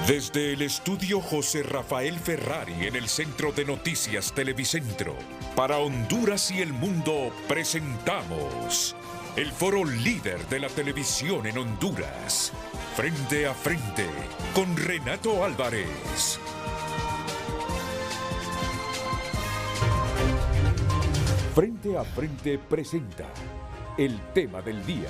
Desde el estudio José Rafael Ferrari en el Centro de Noticias Televicentro, para Honduras y el mundo presentamos el foro líder de la televisión en Honduras. Frente a frente con Renato Álvarez. Frente a frente presenta el tema del día.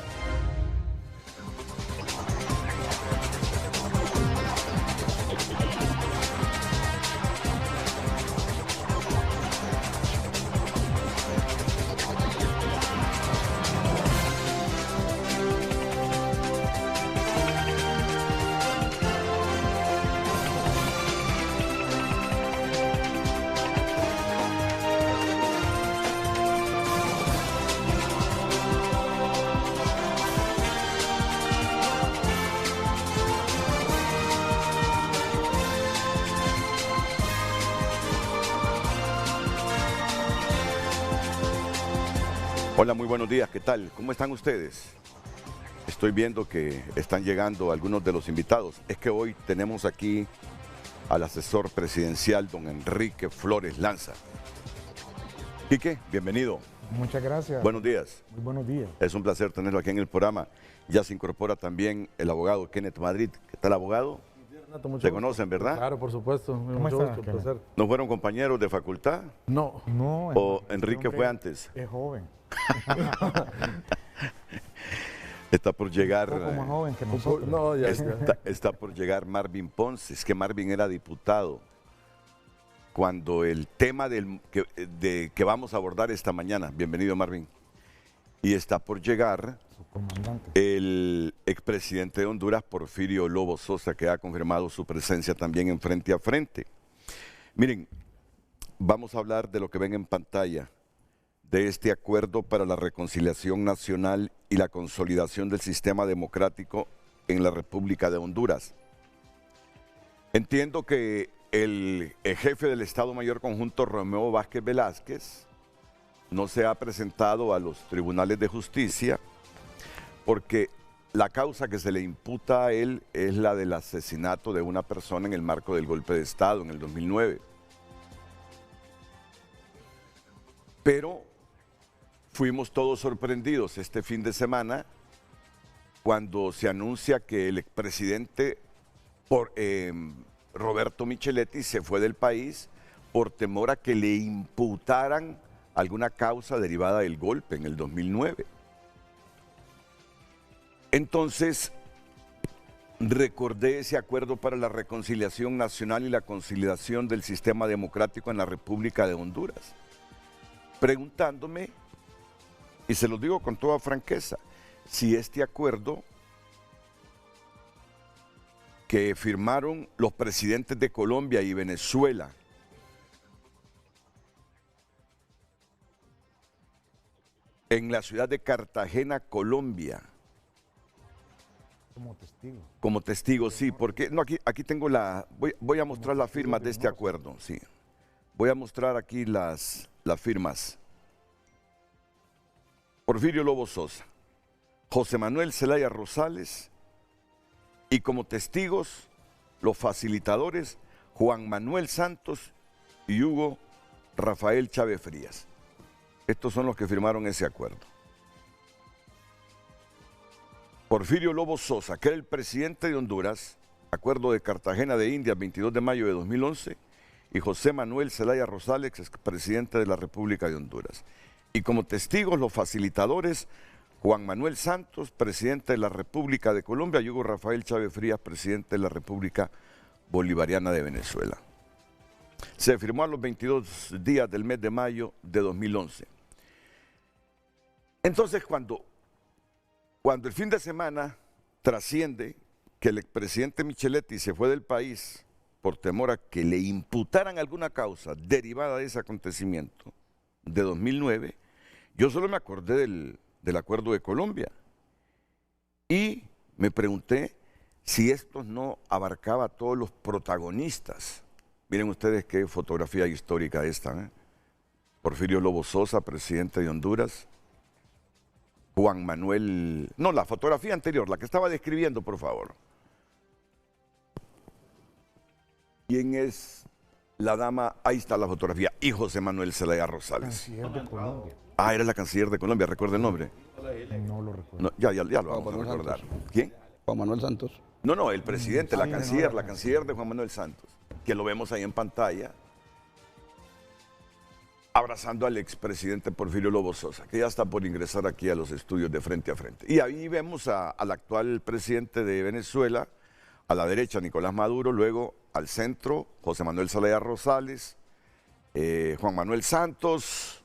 Hola, muy buenos días, ¿qué tal? ¿Cómo están ustedes? Estoy viendo que están llegando algunos de los invitados. Es que hoy tenemos aquí al asesor presidencial, don Enrique Flores Lanza. Quique, bienvenido. Muchas gracias. Buenos días. Muy buenos días. Es un placer tenerlo aquí en el programa. Ya se incorpora también el abogado Kenneth Madrid. ¿Qué tal, abogado? Mucho ¿Te gusto. conocen, verdad? Claro, por supuesto. Mucho está, gusto, Kenneth? placer. ¿No fueron compañeros de facultad? No. No. ¿O este Enrique hombre fue antes? Es joven. Está por llegar... Un poco más joven que nosotros. No, ya. Está por llegar Marvin Ponce. Es que Marvin era diputado cuando el tema que vamos a abordar esta mañana. Bienvenido, Marvin. Y está por llegar Su comandante. el expresidente de Honduras, Porfirio Lobo Sosa, que ha confirmado su presencia también en Frente a Frente. Miren, vamos a hablar de lo que ven en pantalla, de este acuerdo para la reconciliación nacional y la consolidación del sistema democrático en la República de Honduras. Entiendo que el jefe del Estado Mayor Conjunto, Romeo Vázquez Velázquez, no se ha presentado a los tribunales de justicia porque la causa que se le imputa a él es la del asesinato de una persona en el marco del golpe de Estado en el 2009. Pero fuimos todos sorprendidos este fin de semana cuando se anuncia que el expresidente Roberto Micheletti se fue del país por temor a que le imputaran alguna causa derivada del golpe en el 2009. Entonces, recordé ese acuerdo para la reconciliación nacional y la consolidación del sistema democrático en la República de Honduras, preguntándome, y se lo digo con toda franqueza, si este acuerdo que firmaron los presidentes de Colombia y Venezuela en la ciudad de Cartagena, Colombia. Como testigo. Como testigo, sí, porque no, aquí tengo voy a mostrar las firmas de este acuerdo, sí. Voy a mostrar aquí las firmas. Porfirio Lobo Sosa, José Manuel Zelaya Rosales y como testigos los facilitadores Juan Manuel Santos y Hugo Rafael Chávez Frías. Estos son los que firmaron ese acuerdo. Porfirio Lobo Sosa, que era el presidente de Honduras, acuerdo de Cartagena de Indias, 22 de mayo de 2011, y José Manuel Zelaya Rosales, expresidente de la República de Honduras. Y como testigos los facilitadores Juan Manuel Santos, presidente de la República de Colombia, y Hugo Rafael Chávez Frías, presidente de la República Bolivariana de Venezuela. Se firmó a los 22 días del mes de mayo de 2011. Entonces, cuando el fin de semana trasciende que el expresidente Micheletti se fue del país por temor a que le imputaran alguna causa derivada de ese acontecimiento de 2009, yo solo me acordé del acuerdo de Colombia y me pregunté si esto no abarcaba a todos los protagonistas. Miren ustedes qué fotografía histórica esta, ¿eh? Porfirio Lobo Sosa, presidente de Honduras. Juan Manuel... No, la fotografía anterior, la que estaba describiendo, por favor. ¿Quién es la dama? Ahí está la fotografía. Y José Manuel Zelaya Rosales. Canciller de Colombia. Ah, era la canciller de Colombia, ¿recuerda el nombre? No lo recuerdo. No, ya lo vamos a recordar. ¿Quién? Juan Manuel Santos. No, el presidente, la canciller de Juan Manuel Santos, que lo vemos ahí en pantalla, abrazando al expresidente Porfirio Lobo Sosa, que ya está por ingresar aquí a los estudios de Frente a Frente. Y ahí vemos al actual presidente de Venezuela, a la derecha Nicolás Maduro, luego al centro José Manuel Zelaya Rosales, Juan Manuel Santos,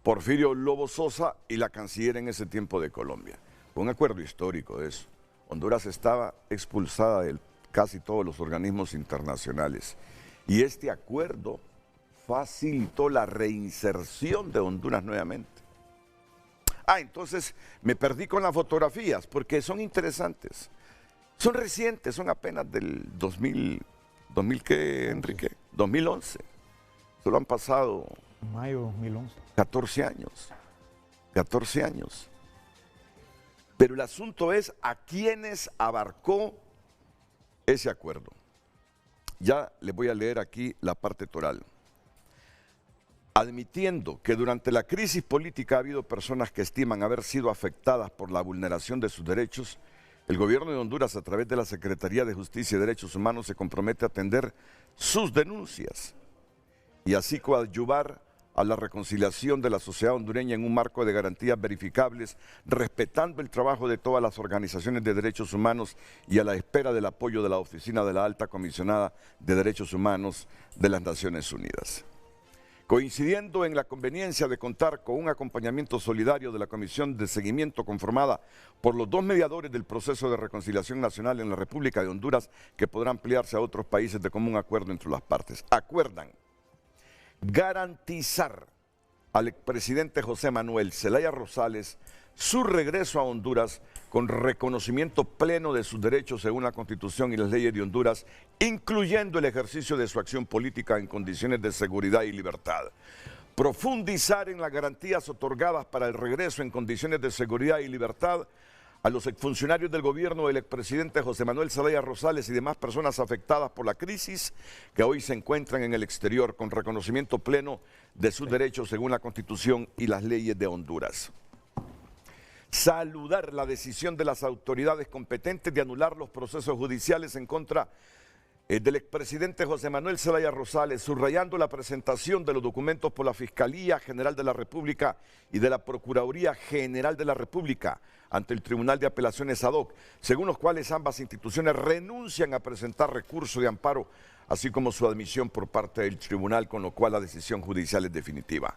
Porfirio Lobo Sosa y la canciller en ese tiempo de Colombia. Fue un acuerdo histórico de eso. Honduras estaba expulsada de casi todos los organismos internacionales y este acuerdo facilitó la reinserción de Honduras nuevamente. Entonces me perdí con las fotografías porque son interesantes. Son recientes, son apenas del 2000 ¿qué, Enrique? 2011. Solo han pasado... Mayo 2011. 14 años. 14 años. Pero el asunto es a quiénes abarcó ese acuerdo. Ya les voy a leer aquí la parte toral. Admitiendo que durante la crisis política ha habido personas que estiman haber sido afectadas por la vulneración de sus derechos, el gobierno de Honduras, a través de la Secretaría de Justicia y Derechos Humanos, se compromete a atender sus denuncias y así coadyuvar a la reconciliación de la sociedad hondureña en un marco de garantías verificables, respetando el trabajo de todas las organizaciones de derechos humanos y a la espera del apoyo de la Oficina de la Alta Comisionada de Derechos Humanos de las Naciones Unidas. Coincidiendo en la conveniencia de contar con un acompañamiento solidario de la Comisión de Seguimiento conformada por los dos mediadores del proceso de reconciliación nacional en la República de Honduras, que podrá ampliarse a otros países de común acuerdo entre las partes, acuerdan garantizar al expresidente José Manuel Zelaya Rosales su regreso a Honduras con reconocimiento pleno de sus derechos según la Constitución y las leyes de Honduras, incluyendo el ejercicio de su acción política en condiciones de seguridad y libertad. Profundizar en las garantías otorgadas para el regreso en condiciones de seguridad y libertad a los exfuncionarios del gobierno del expresidente José Manuel Zelaya Rosales y demás personas afectadas por la crisis que hoy se encuentran en el exterior con reconocimiento pleno de sus derechos según la Constitución y las leyes de Honduras. Saludar la decisión de las autoridades competentes de anular los procesos judiciales en contra del expresidente José Manuel Zelaya Rosales, subrayando la presentación de los documentos por la Fiscalía General de la República y de la Procuraduría General de la República ante el Tribunal de Apelaciones ad hoc, según los cuales ambas instituciones renuncian a presentar recurso de amparo, así como su admisión por parte del tribunal, con lo cual la decisión judicial es definitiva.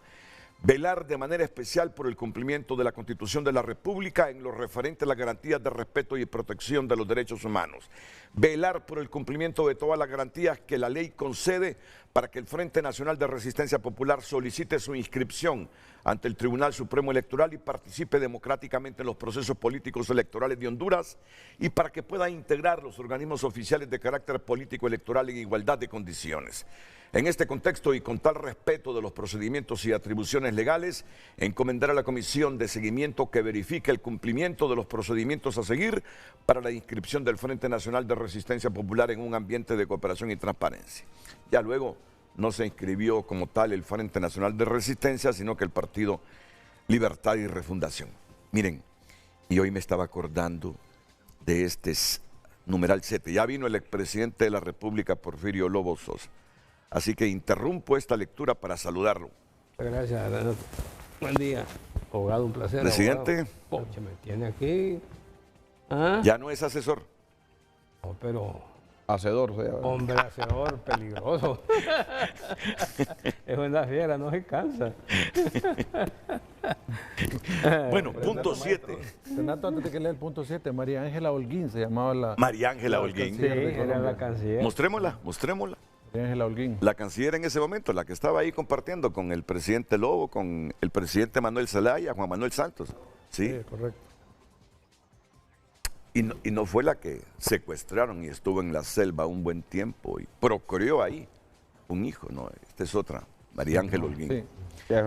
Velar de manera especial por el cumplimiento de la Constitución de la República en lo referente a las garantías de respeto y protección de los derechos humanos. Velar por el cumplimiento de todas las garantías que la ley concede para que el Frente Nacional de Resistencia Popular solicite su inscripción ante el Tribunal Supremo Electoral y participe democráticamente en los procesos políticos electorales de Honduras y para que pueda integrar los organismos oficiales de carácter político electoral en igualdad de condiciones. En este contexto y con tal respeto de los procedimientos y atribuciones legales, encomendar a la Comisión de Seguimiento que verifique el cumplimiento de los procedimientos a seguir para la inscripción del Frente Nacional de Resistencia Popular en un ambiente de cooperación y transparencia. Ya luego no se inscribió como tal el Frente Nacional de Resistencia, sino que el Partido Libertad y Refundación. Miren, y hoy me estaba acordando de este numeral 7. Ya vino el expresidente de la República, Porfirio Lobo Sosa. Así que interrumpo esta lectura para saludarlo. Gracias, Renato. Buen día. Abogado, un placer. Presidente. Poche, me tiene aquí. Ya no es asesor. No, pero... Hacedor, hombre, hacedor, peligroso. Es una fiera, no se cansa. Bueno, punto 7. Renato, antes de que lea el punto 7, María Ángela Holguín se llamaba la... María Ángela Holguín. Sí, era la canciller. Mostrémosla. María Ángela Holguín. La canciller en ese momento, la que estaba ahí compartiendo con el presidente Lobo, con el presidente Manuel Zelaya, Juan Manuel Santos. Sí, correcto. Y no fue la que secuestraron y estuvo en la selva un buen tiempo y procreó ahí un hijo, ¿no? Esta es otra, María Ángela Holguín. Sí.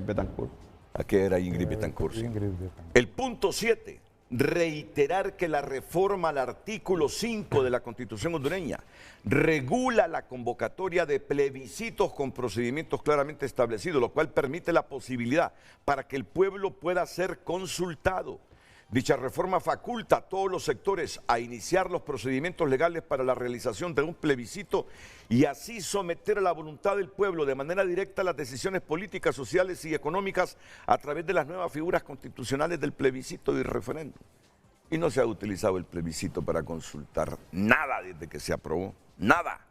Betancourt. Aquí era Ingrid Betancourt. Ingrid Betancourt. El punto 7, reiterar que la reforma al artículo 5 de la Constitución hondureña regula la convocatoria de plebiscitos con procedimientos claramente establecidos, lo cual permite la posibilidad para que el pueblo pueda ser consultado. Dicha reforma faculta a todos los sectores a iniciar los procedimientos legales para la realización de un plebiscito y así someter a la voluntad del pueblo de manera directa las decisiones políticas, sociales y económicas a través de las nuevas figuras constitucionales del plebiscito y referéndum. Y no se ha utilizado el plebiscito para consultar nada desde que se aprobó, nada.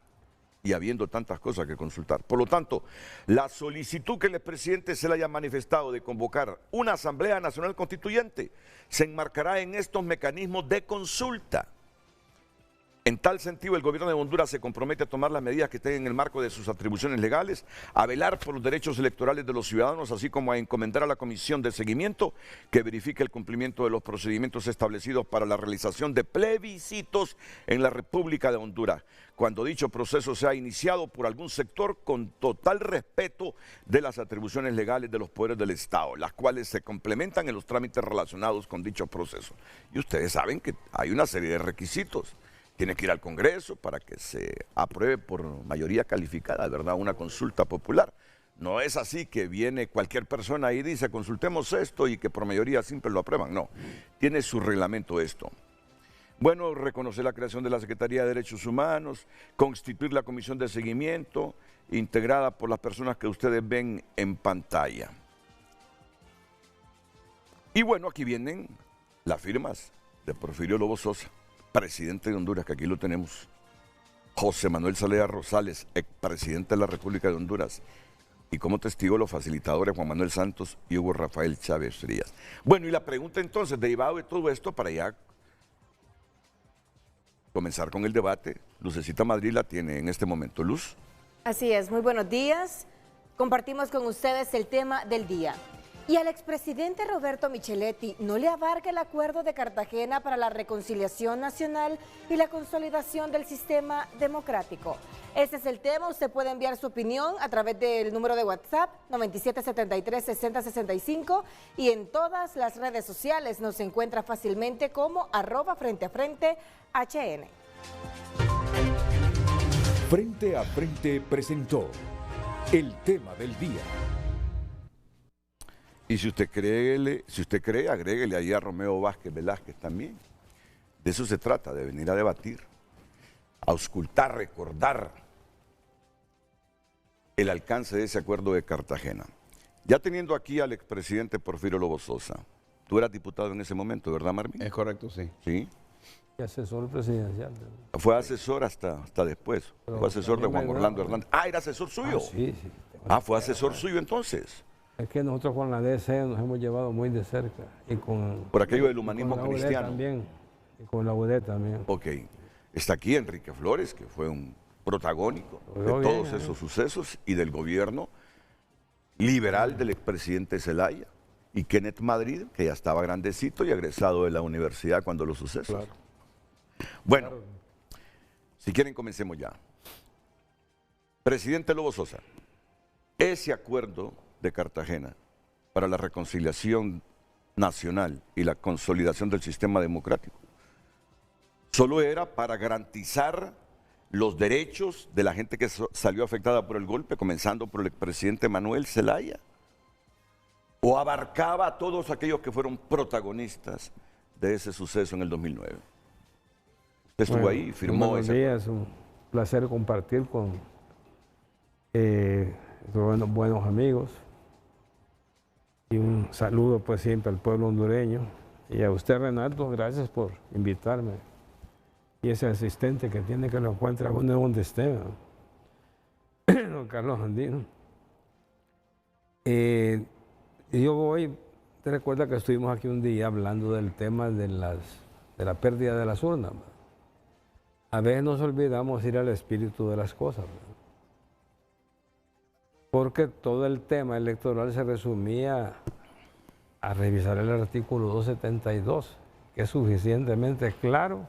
Y habiendo tantas cosas que consultar. Por lo tanto, la solicitud que el expresidente se le haya manifestado de convocar una Asamblea Nacional Constituyente se enmarcará en estos mecanismos de consulta. En tal sentido, el gobierno de Honduras se compromete a tomar las medidas que estén en el marco de sus atribuciones legales, a velar por los derechos electorales de los ciudadanos, así como a encomendar a la Comisión de Seguimiento que verifique el cumplimiento de los procedimientos establecidos para la realización de plebiscitos en la República de Honduras, cuando dicho proceso sea iniciado por algún sector con total respeto de las atribuciones legales de los poderes del Estado, las cuales se complementan en los trámites relacionados con dicho proceso. Y ustedes saben que hay una serie de requisitos. Tiene que ir al Congreso para que se apruebe por mayoría calificada, ¿verdad? Una consulta popular. No es así que viene cualquier persona y dice consultemos esto y que por mayoría simple lo aprueban. No, tiene su reglamento esto. Bueno, reconocer la creación de la Secretaría de Derechos Humanos, constituir la Comisión de Seguimiento, integrada por las personas que ustedes ven en pantalla. Y bueno, aquí vienen las firmas de Porfirio Lobo Sosa, presidente de Honduras, que aquí lo tenemos, José Manuel Zelaya Rosales, expresidente de la República de Honduras, y como testigo los facilitadores Juan Manuel Santos y Hugo Rafael Chávez Frías. Bueno, y la pregunta entonces, derivado de todo esto, para ya comenzar con el debate, Lucecita Madrid la tiene en este momento. Luz. Así es, muy buenos días. Compartimos con ustedes el tema del día. ¿Y al expresidente Roberto Micheletti no le abarca el acuerdo de Cartagena para la reconciliación nacional y la consolidación del sistema democrático? Ese es el tema. Usted puede enviar su opinión a través del número de WhatsApp 9773-6065 y en todas las redes sociales nos encuentra fácilmente como @FrenteAFrente HN. Frente a Frente presentó el tema del día. Y si usted cree, agréguele ahí a Romeo Vázquez Velázquez también. De eso se trata, de venir a debatir, a auscultar, recordar el alcance de ese acuerdo de Cartagena. Ya teniendo aquí al expresidente Porfirio Lobo Sosa, tú eras diputado en ese momento, ¿verdad, Marvin? Es correcto, sí. Sí. Y asesor presidencial. Fue asesor hasta después. Pero fue asesor de Juan también Orlando Hernández. Ah, era asesor suyo. Sí. Fue asesor suyo entonces. Es que nosotros con la DC nos hemos llevado muy de cerca. Y con, Por aquello del humanismo con la UD cristiano. también. Y con la UD también. Ok. Está aquí Enrique Flores, que fue un protagónico de todos esos sucesos y del gobierno liberal del expresidente Zelaya. Y Kenneth Madrid, que ya estaba grandecito y egresado de la universidad cuando los sucesos. Claro. Bueno, si quieren comencemos ya. Presidente Lobo Sosa, ese acuerdo de Cartagena para la reconciliación nacional y la consolidación del sistema democrático solo era para garantizar los derechos de la gente que salió afectada por el golpe, comenzando por el expresidente Manuel Zelaya, o abarcaba a todos aquellos que fueron protagonistas de ese suceso en el 2009. Usted estuvo ahí, firmó ese acuerdo. Es un placer compartir con buenos amigos. Y un saludo pues siempre al pueblo hondureño. Y a usted, Renato, gracias por invitarme. Y ese asistente que tiene que lo encuentra uno donde esté, ¿no? Don Carlos Andino. Y yo voy, te recuerda que estuvimos aquí un día hablando del tema de la pérdida de las urnas, ¿no? A veces nos olvidamos ir al espíritu de las cosas, ¿no? Porque todo el tema electoral se resumía a revisar el artículo 272, que es suficientemente claro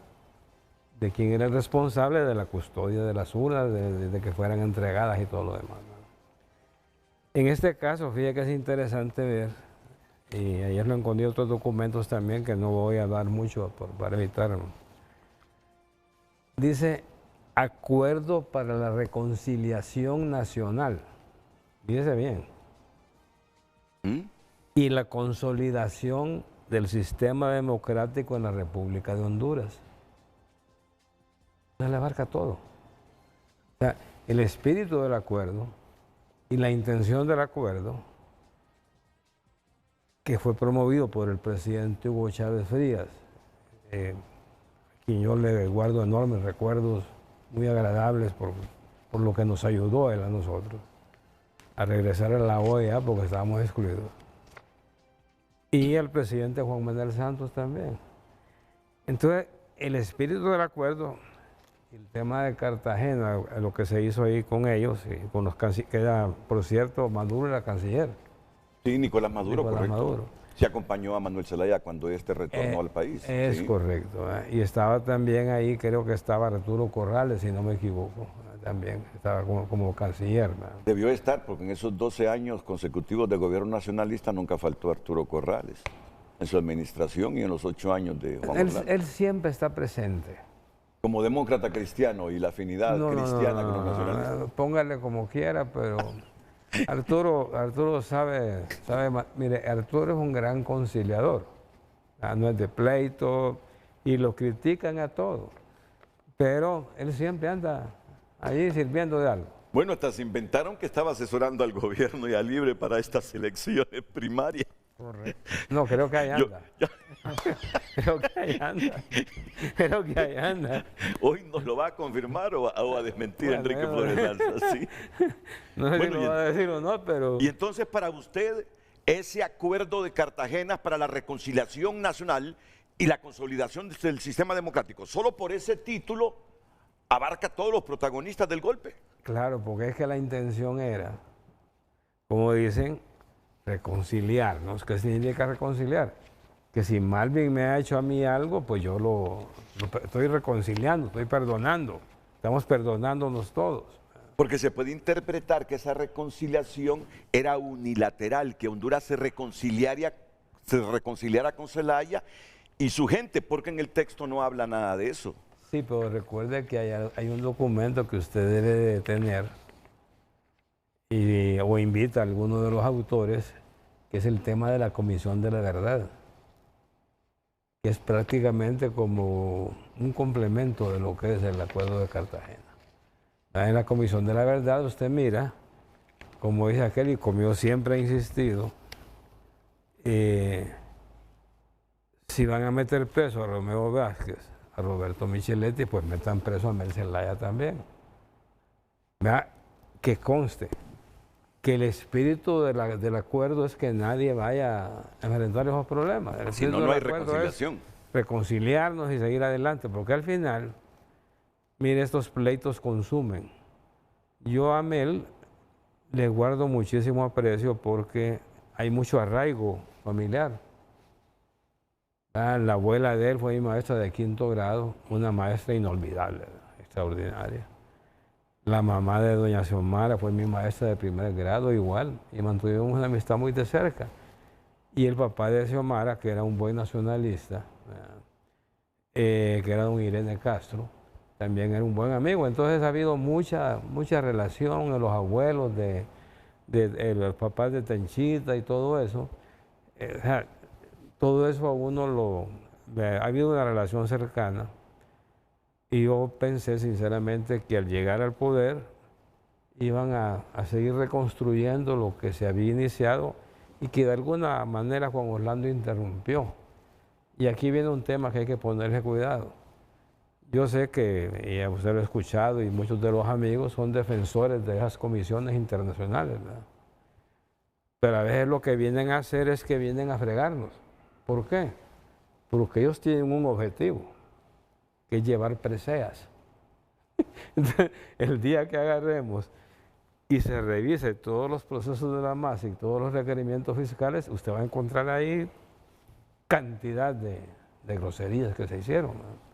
de quién era el responsable de la custodia de las urnas, de que fueran entregadas y todo lo demás, ¿no? En este caso, fíjate que es interesante ver y ayer lo encontré otros documentos también que no voy a dar mucho para evitar. Dice, Acuerdo para la Reconciliación Nacional. Fíjese bien. Y la consolidación del sistema democrático en la República de Honduras. Se le abarca todo. O sea, el espíritu del acuerdo y la intención del acuerdo, que fue promovido por el presidente Hugo Chávez Frías, a quien yo le guardo enormes recuerdos muy agradables por lo que nos ayudó él a nosotros a regresar a la OEA porque estábamos excluidos. Y el presidente Juan Manuel Santos también. Entonces, el espíritu del acuerdo, el tema de Cartagena, lo que se hizo ahí con ellos, y con los que era, por cierto, Maduro era canciller. Sí, Nicolás Maduro, correcto. Maduro. Se acompañó a Manuel Zelaya cuando este retornó al país. Es correcto. Y estaba también ahí, creo que estaba Arturo Corrales, si no me equivoco, también estaba como canciller. Debió estar, porque en esos 12 años consecutivos de gobierno nacionalista nunca faltó Arturo Corrales, en su administración y en los 8 años de Juan Orlando. Él siempre está presente. Como demócrata cristiano y la afinidad cristiana con los nacionalistas. Póngale como quiera, pero Arturo sabe, mire, Arturo es un gran conciliador, no es de pleito y lo critican a todos, pero él siempre anda allí sirviendo de algo. Bueno, hasta se inventaron que estaba asesorando al gobierno y a Libre para estas elecciones primarias. Correcto. No, creo que ahí anda. Creo que ahí anda. Creo que ahí anda. Hoy nos lo va a confirmar o a desmentir Enrique Flores Lanza, ¿sí? No sé si lo va a decir o no, pero... Y entonces para usted, ese acuerdo de Cartagena para la reconciliación nacional y la consolidación del sistema democrático, solo por ese título abarca a todos los protagonistas del golpe. Claro, porque es que la intención era, como dicen, reconciliar, ¿no? ¿Qué significa reconciliar? Que si Malvin me ha hecho a mí algo, pues yo lo estoy reconciliando, estoy perdonando. Estamos perdonándonos todos. Porque se puede interpretar que esa reconciliación era unilateral, que Honduras se reconciliara con Zelaya y su gente, porque en el texto no habla nada de eso. Sí, pero recuerde que hay un documento que usted debe de tener o invita a alguno de los autores, que es el tema de la Comisión de la Verdad, que es prácticamente como un complemento de lo que es el Acuerdo de Cartagena. En la Comisión de la Verdad usted mira, como dice aquel, y como yo siempre he insistido, si van a meter preso a Romeo Vázquez, a Roberto Micheletti, pues metan preso a Mel Zelaya también. ¿Verdad? Que conste que el espíritu del acuerdo es que nadie vaya a enfrentar esos problemas. Si no, no hay reconciliación. Reconciliarnos y seguir adelante, porque al final, mire, estos pleitos consumen. Yo a Mel le guardo muchísimo aprecio porque hay mucho arraigo familiar. La abuela de él fue mi maestra de 5º grado, una maestra inolvidable, extraordinaria. La mamá de doña Xiomara fue mi maestra de 1er grado, igual, y mantuvimos una amistad muy de cerca. Y el papá de Xiomara, que era un buen nacionalista, que era don Irene Castro, también era un buen amigo. Entonces ha habido mucha relación de los abuelos, de los papás de Tenchita y todo eso. Todo eso a uno ha habido una relación cercana. Y yo pensé sinceramente que al llegar al poder iban a seguir reconstruyendo lo que se había iniciado y que de alguna manera Juan Orlando interrumpió. Y aquí viene un tema que hay que ponerle cuidado. Yo sé que, y usted lo ha escuchado, y muchos de los amigos son defensores de esas comisiones internacionales, ¿verdad? Pero a veces lo que vienen a hacer es que vienen a fregarnos. ¿Por qué? Porque ellos tienen un objetivo, que es llevar preseas. Entonces, el día que agarremos y se revise todos los procesos de la masa y todos los requerimientos fiscales, usted va a encontrar ahí cantidad de groserías que se hicieron, ¿no?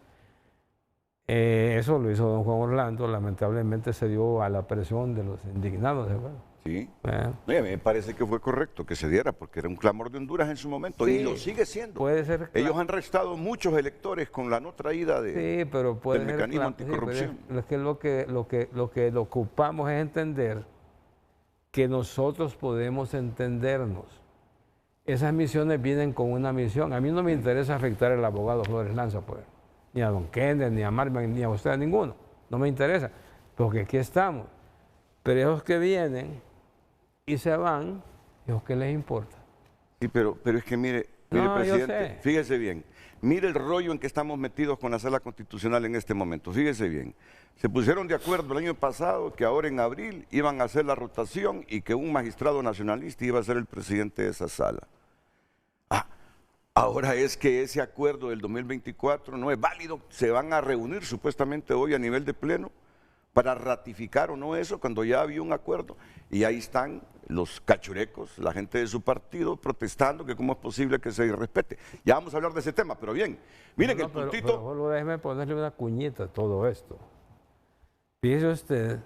Eso lo hizo don Juan Orlando, lamentablemente se dio a la presión de los indignados, ¿verdad? Sí. ¿verdad? No, y a mí me parece que fue correcto que se diera, porque era un clamor de Honduras en su momento, y Sí, lo sigue siendo. puede ser Ellos han restado muchos electores con la no traída Sí, pero puede del ser mecanismo sí, pero anticorrupción. es que lo que ocupamos es entender que nosotros podemos entendernos. Esas misiones vienen con una misión. A mí no me interesa afectar al abogado Flores Lanza, pues, ni a don Kenneth, ni a Marvin, ni a usted, a ninguno. No me interesa, porque aquí estamos. Pero esos que vienen y se van, ¿esos qué les importa? Sí, pero es que mire, No, yo presidente, sé. fíjese bien, mire el rollo en que estamos metidos con la sala constitucional en este momento, fíjese bien. Se pusieron de acuerdo el año pasado que ahora en abril iban a hacer la rotación y que un magistrado nacionalista iba a ser el presidente de esa sala. Ahora es que ese acuerdo del 2024 no es válido, se van a reunir supuestamente hoy a nivel de pleno para ratificar o no eso cuando ya había un acuerdo. Y ahí están los cachurecos, la gente de su partido protestando que cómo es posible que se respete. Ya vamos a hablar de ese tema, pero bien, miren No, el pero puntito. solo déjeme ponerle una cuñita a todo esto. Fíjese usted,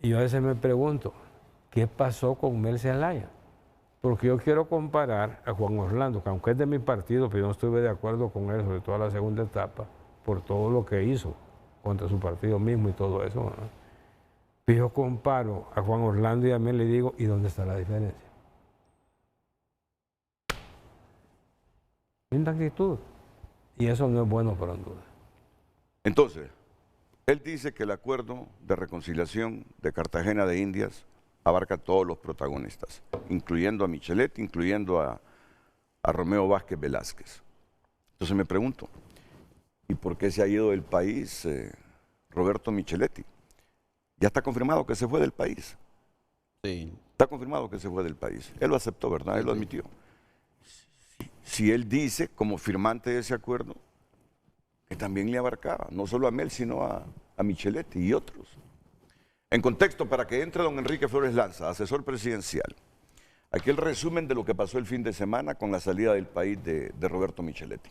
y yo a veces me pregunto, ¿qué pasó con Mel Zelaya? Porque yo quiero comparar a Juan Orlando, que aunque es de mi partido, pero yo no estuve de acuerdo con él, sobre todo la segunda etapa, por todo lo que hizo contra su partido mismo y todo eso, ¿no? Y yo comparo a Juan Orlando y a mí le digo, ¿y dónde está la diferencia? Linda actitud. Y eso no es bueno para Honduras. Entonces, él dice que el acuerdo de reconciliación de Cartagena de Indias abarca a todos los protagonistas, incluyendo a Micheletti, incluyendo a Romeo Vázquez Velázquez. Entonces me pregunto, ¿y por qué se ha ido del país Roberto Micheletti? Ya está confirmado que se fue del país. Sí. Está confirmado que se fue del país. Él lo aceptó, ¿verdad? Él lo admitió. Si él dice, como firmante de ese acuerdo, que también le abarcaba, no solo a Mel, sino a Micheletti y otros. En contexto, para que entre don Enrique Flores Lanza, asesor presidencial, aquí el resumen de lo que pasó el fin de semana con la salida del país de Roberto Micheletti.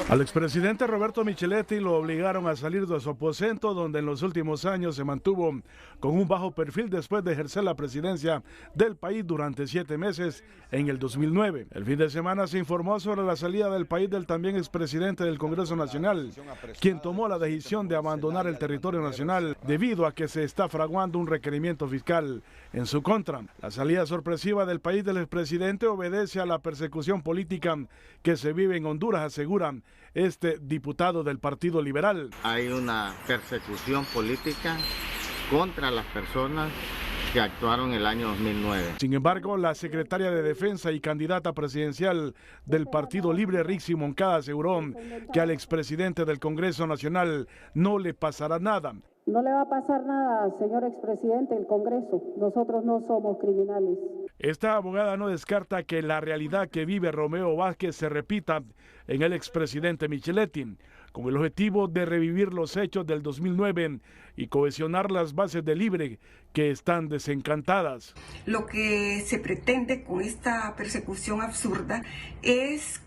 Al expresidente Roberto Micheletti lo obligaron a salir de su aposento, donde en los últimos años se mantuvo con un bajo perfil después de ejercer la presidencia del país durante 7 meses en el 2009. El fin de semana se informó sobre la salida del país del también expresidente del Congreso Nacional, quien tomó la decisión de abandonar el territorio nacional debido a que se está fraguando un requerimiento fiscal en su contra. La salida sorpresiva del país del expresidente obedece a la persecución política que se vive en Honduras, aseguran este diputado del Partido Liberal. Hay una persecución política contra las personas que actuaron el año 2009. Sin embargo, la secretaria de Defensa y candidata presidencial del Partido Libre, Rixi Moncada, aseguró que al expresidente del Congreso Nacional no le pasará nada. No le va a pasar nada, señor expresidente del Congreso. Nosotros no somos criminales. Esta abogada no descarta que la realidad que vive Romeo Vázquez se repita en el expresidente Micheletti, con el objetivo de revivir los hechos del 2009 y cohesionar las bases de Libre que están desencantadas. Lo que se pretende con esta persecución absurda es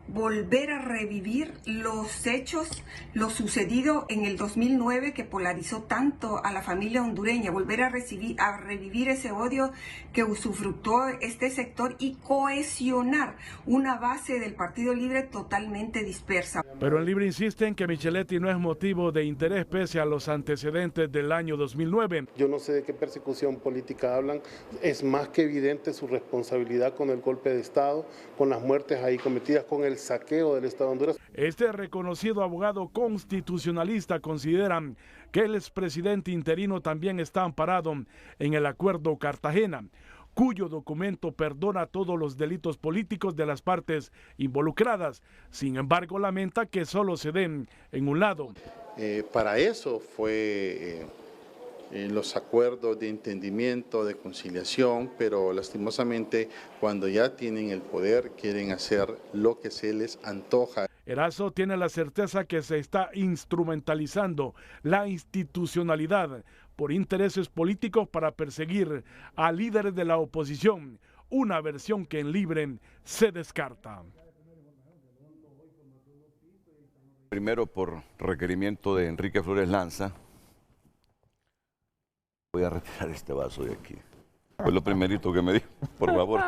volver a revivir los hechos, lo sucedido en el 2009 que polarizó tanto a la familia hondureña, volver a revivir ese odio que usufructó este sector y cohesionar una base del Partido Libre totalmente dispersa. Pero el Libre insiste en que Micheletti no es motivo de interés pese a los antecedentes del año 2009. Yo no sé de qué persecución política hablan, es más que evidente su responsabilidad con el golpe de Estado, con las muertes ahí cometidas, con el saqueo del Estado de Honduras. Este reconocido abogado constitucionalista considera que el expresidente interino también está amparado en el Acuerdo Cartagena, cuyo documento perdona todos los delitos políticos de las partes involucradas. Sin embargo, lamenta que solo se den en un lado. Para eso fue los acuerdos de entendimiento, de conciliación, pero lastimosamente cuando ya tienen el poder quieren hacer lo que se les antoja. Erazo tiene la certeza que se está instrumentalizando la institucionalidad por intereses políticos para perseguir a líderes de la oposición, una versión que en Libre se descarta. Primero, por requerimiento de Enrique Flores Lanza, voy a retirar este vaso de aquí. Fue lo primerito que me dijo. Por favor,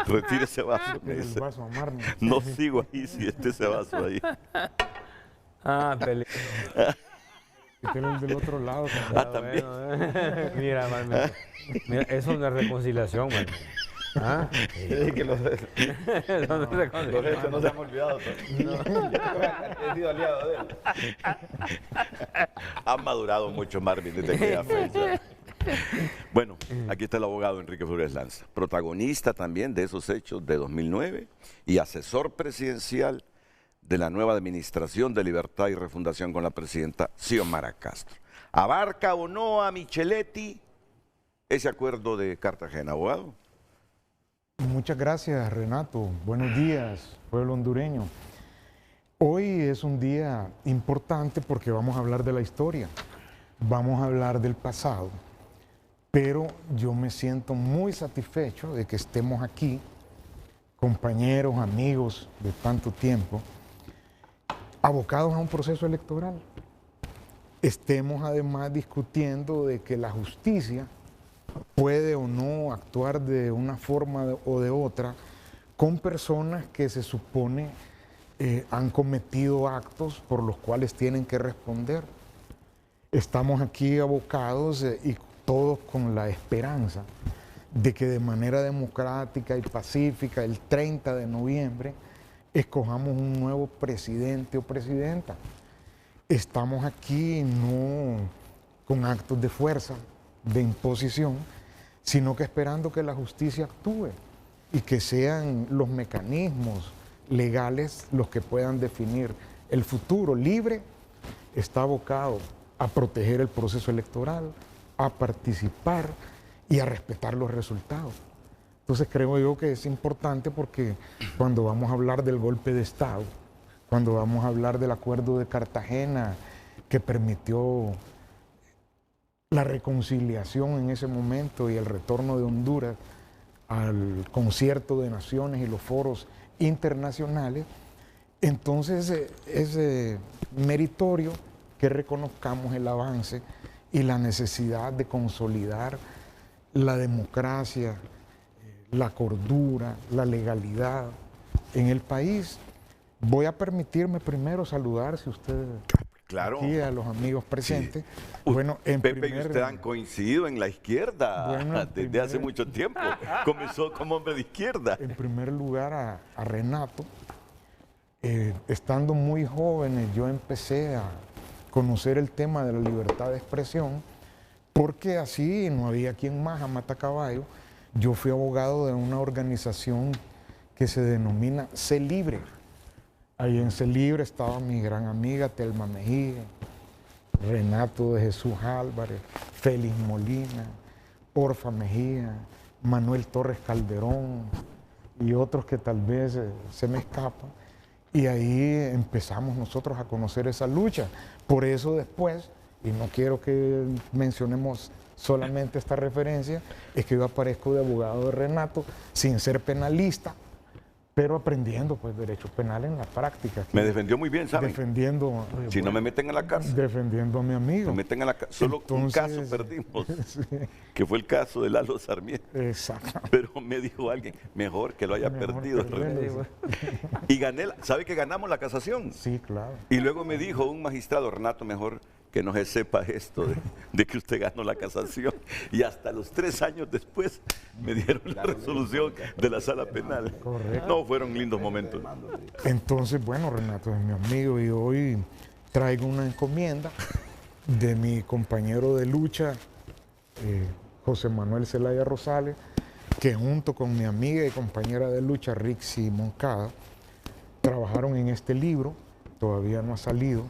retire ese vaso. Me dice. No sigo ahí si esté ese vaso ahí. Ah, peleón. El del otro lado. También. Bueno, mira, man, mira, eso es una reconciliación, man. ¿Ah? Sí, que los hechos no se han olvidado. He sido aliado de él. Ha madurado mucho Marvin desde aquella fecha. Bueno, aquí está el abogado Enrique Flores Lanza, protagonista también de esos hechos de 2009 y asesor presidencial de la nueva administración de Libertad y Refundación con la presidenta Xiomara Castro. ¿Abarca o no a Micheletti ese acuerdo de Cartagena, abogado? Muchas gracias, Renato. Buenos días, pueblo hondureño. Hoy es un día importante porque vamos a hablar de la historia, vamos a hablar del pasado, pero yo me siento muy satisfecho de que estemos aquí, compañeros, amigos de tanto tiempo, abocados a un proceso electoral. Estemos además discutiendo de que la justicia puede o no actuar de una forma o de otra con personas que se supone han cometido actos por los cuales tienen que responder. Estamos aquí abocados y todos con la esperanza de que de manera democrática y pacífica el 30 de noviembre escojamos un nuevo presidente o presidenta. Estamos aquí no con actos de fuerza, de imposición, sino que esperando que la justicia actúe y que sean los mecanismos legales los que puedan definir el futuro. Libre está abocado a proteger el proceso electoral, a participar y a respetar los resultados. Entonces creo yo que es importante porque cuando vamos a hablar del golpe de Estado, cuando vamos a hablar del acuerdo de Cartagena que permitió la reconciliación en ese momento y el retorno de Honduras al concierto de naciones y los foros internacionales, entonces es meritorio que reconozcamos el avance y la necesidad de consolidar la democracia, la cordura, la legalidad en el país. Voy a permitirme primero saludar, si ustedes... Claro. Aquí a los amigos presentes. Sí. Bueno, Pepe y usted han coincidido en la izquierda desde hace mucho tiempo. Comenzó como hombre de izquierda. En primer lugar a Renato. Estando muy jóvenes yo empecé a conocer el tema de la libertad de expresión porque así no había quien más a matacaballo. Yo fui abogado de una organización que se denomina Sé Libre. Ahí en Sé Libre estaba mi gran amiga Telma Mejía, Renato de Jesús Álvarez, Félix Molina, Orfa Mejía, Manuel Torres Calderón y otros que tal vez se me escapan. Y ahí empezamos nosotros a conocer esa lucha. Por eso después, y no quiero que mencionemos solamente esta referencia, es que yo aparezco de abogado de Renato sin ser penalista, pero aprendiendo pues derecho penal en la práctica. Aquí, me defendió muy bien, ¿saben? Defendiendo... Si no me meten a la cárcel. Defendiendo a mi amigo. Me meten a la cárcel. Solo un caso perdimos, sí, que fue el caso de Lalo Sarmiento. Exacto. Pero me dijo alguien, mejor que lo haya perdido. Y gané, ¿sabe que ganamos la casación? Sí, claro. Y luego me dijo un magistrado, Renato, mejor que no se sepa esto de que usted ganó la casación. Y hasta los 3 años después me dieron la resolución de la sala penal. Correcto. No, fueron lindos momentos. Entonces, bueno, Renato es mi amigo y hoy traigo una encomienda de mi compañero de lucha, José Manuel Zelaya Rosales, que junto con mi amiga y compañera de lucha, Rixi Moncada, trabajaron en este libro, todavía no ha salido.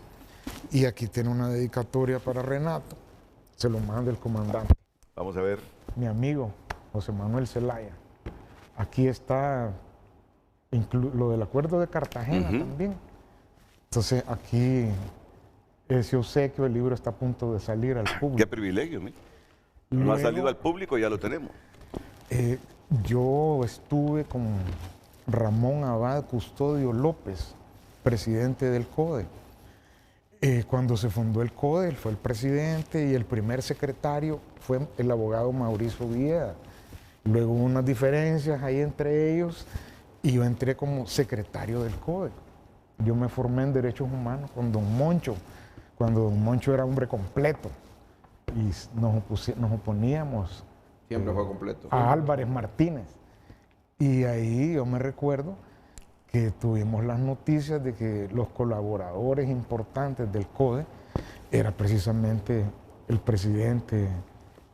Y aquí tiene una dedicatoria para Renato, se lo manda el comandante. Vamos a ver. Mi amigo, José Manuel Zelaya. Aquí está lo del acuerdo de Cartagena también. Entonces aquí ese obsequio, el libro está a punto de salir al público. Qué privilegio, ¿no? No ha salido al público, ya lo tenemos. Yo estuve con Ramón Abad Custodio López, presidente del CODE. Cuando se fundó el CODE, él fue el presidente y el primer secretario fue el abogado Mauricio Villeda. Luego hubo unas diferencias ahí entre ellos y yo entré como secretario del CODE. Yo me formé en Derechos Humanos con don Moncho, cuando don Moncho era hombre completo. Y nos oponíamos Siempre fue completo. a Álvarez Martínez. Y ahí yo me recuerdo que tuvimos las noticias de que los colaboradores importantes del CODE era precisamente el presidente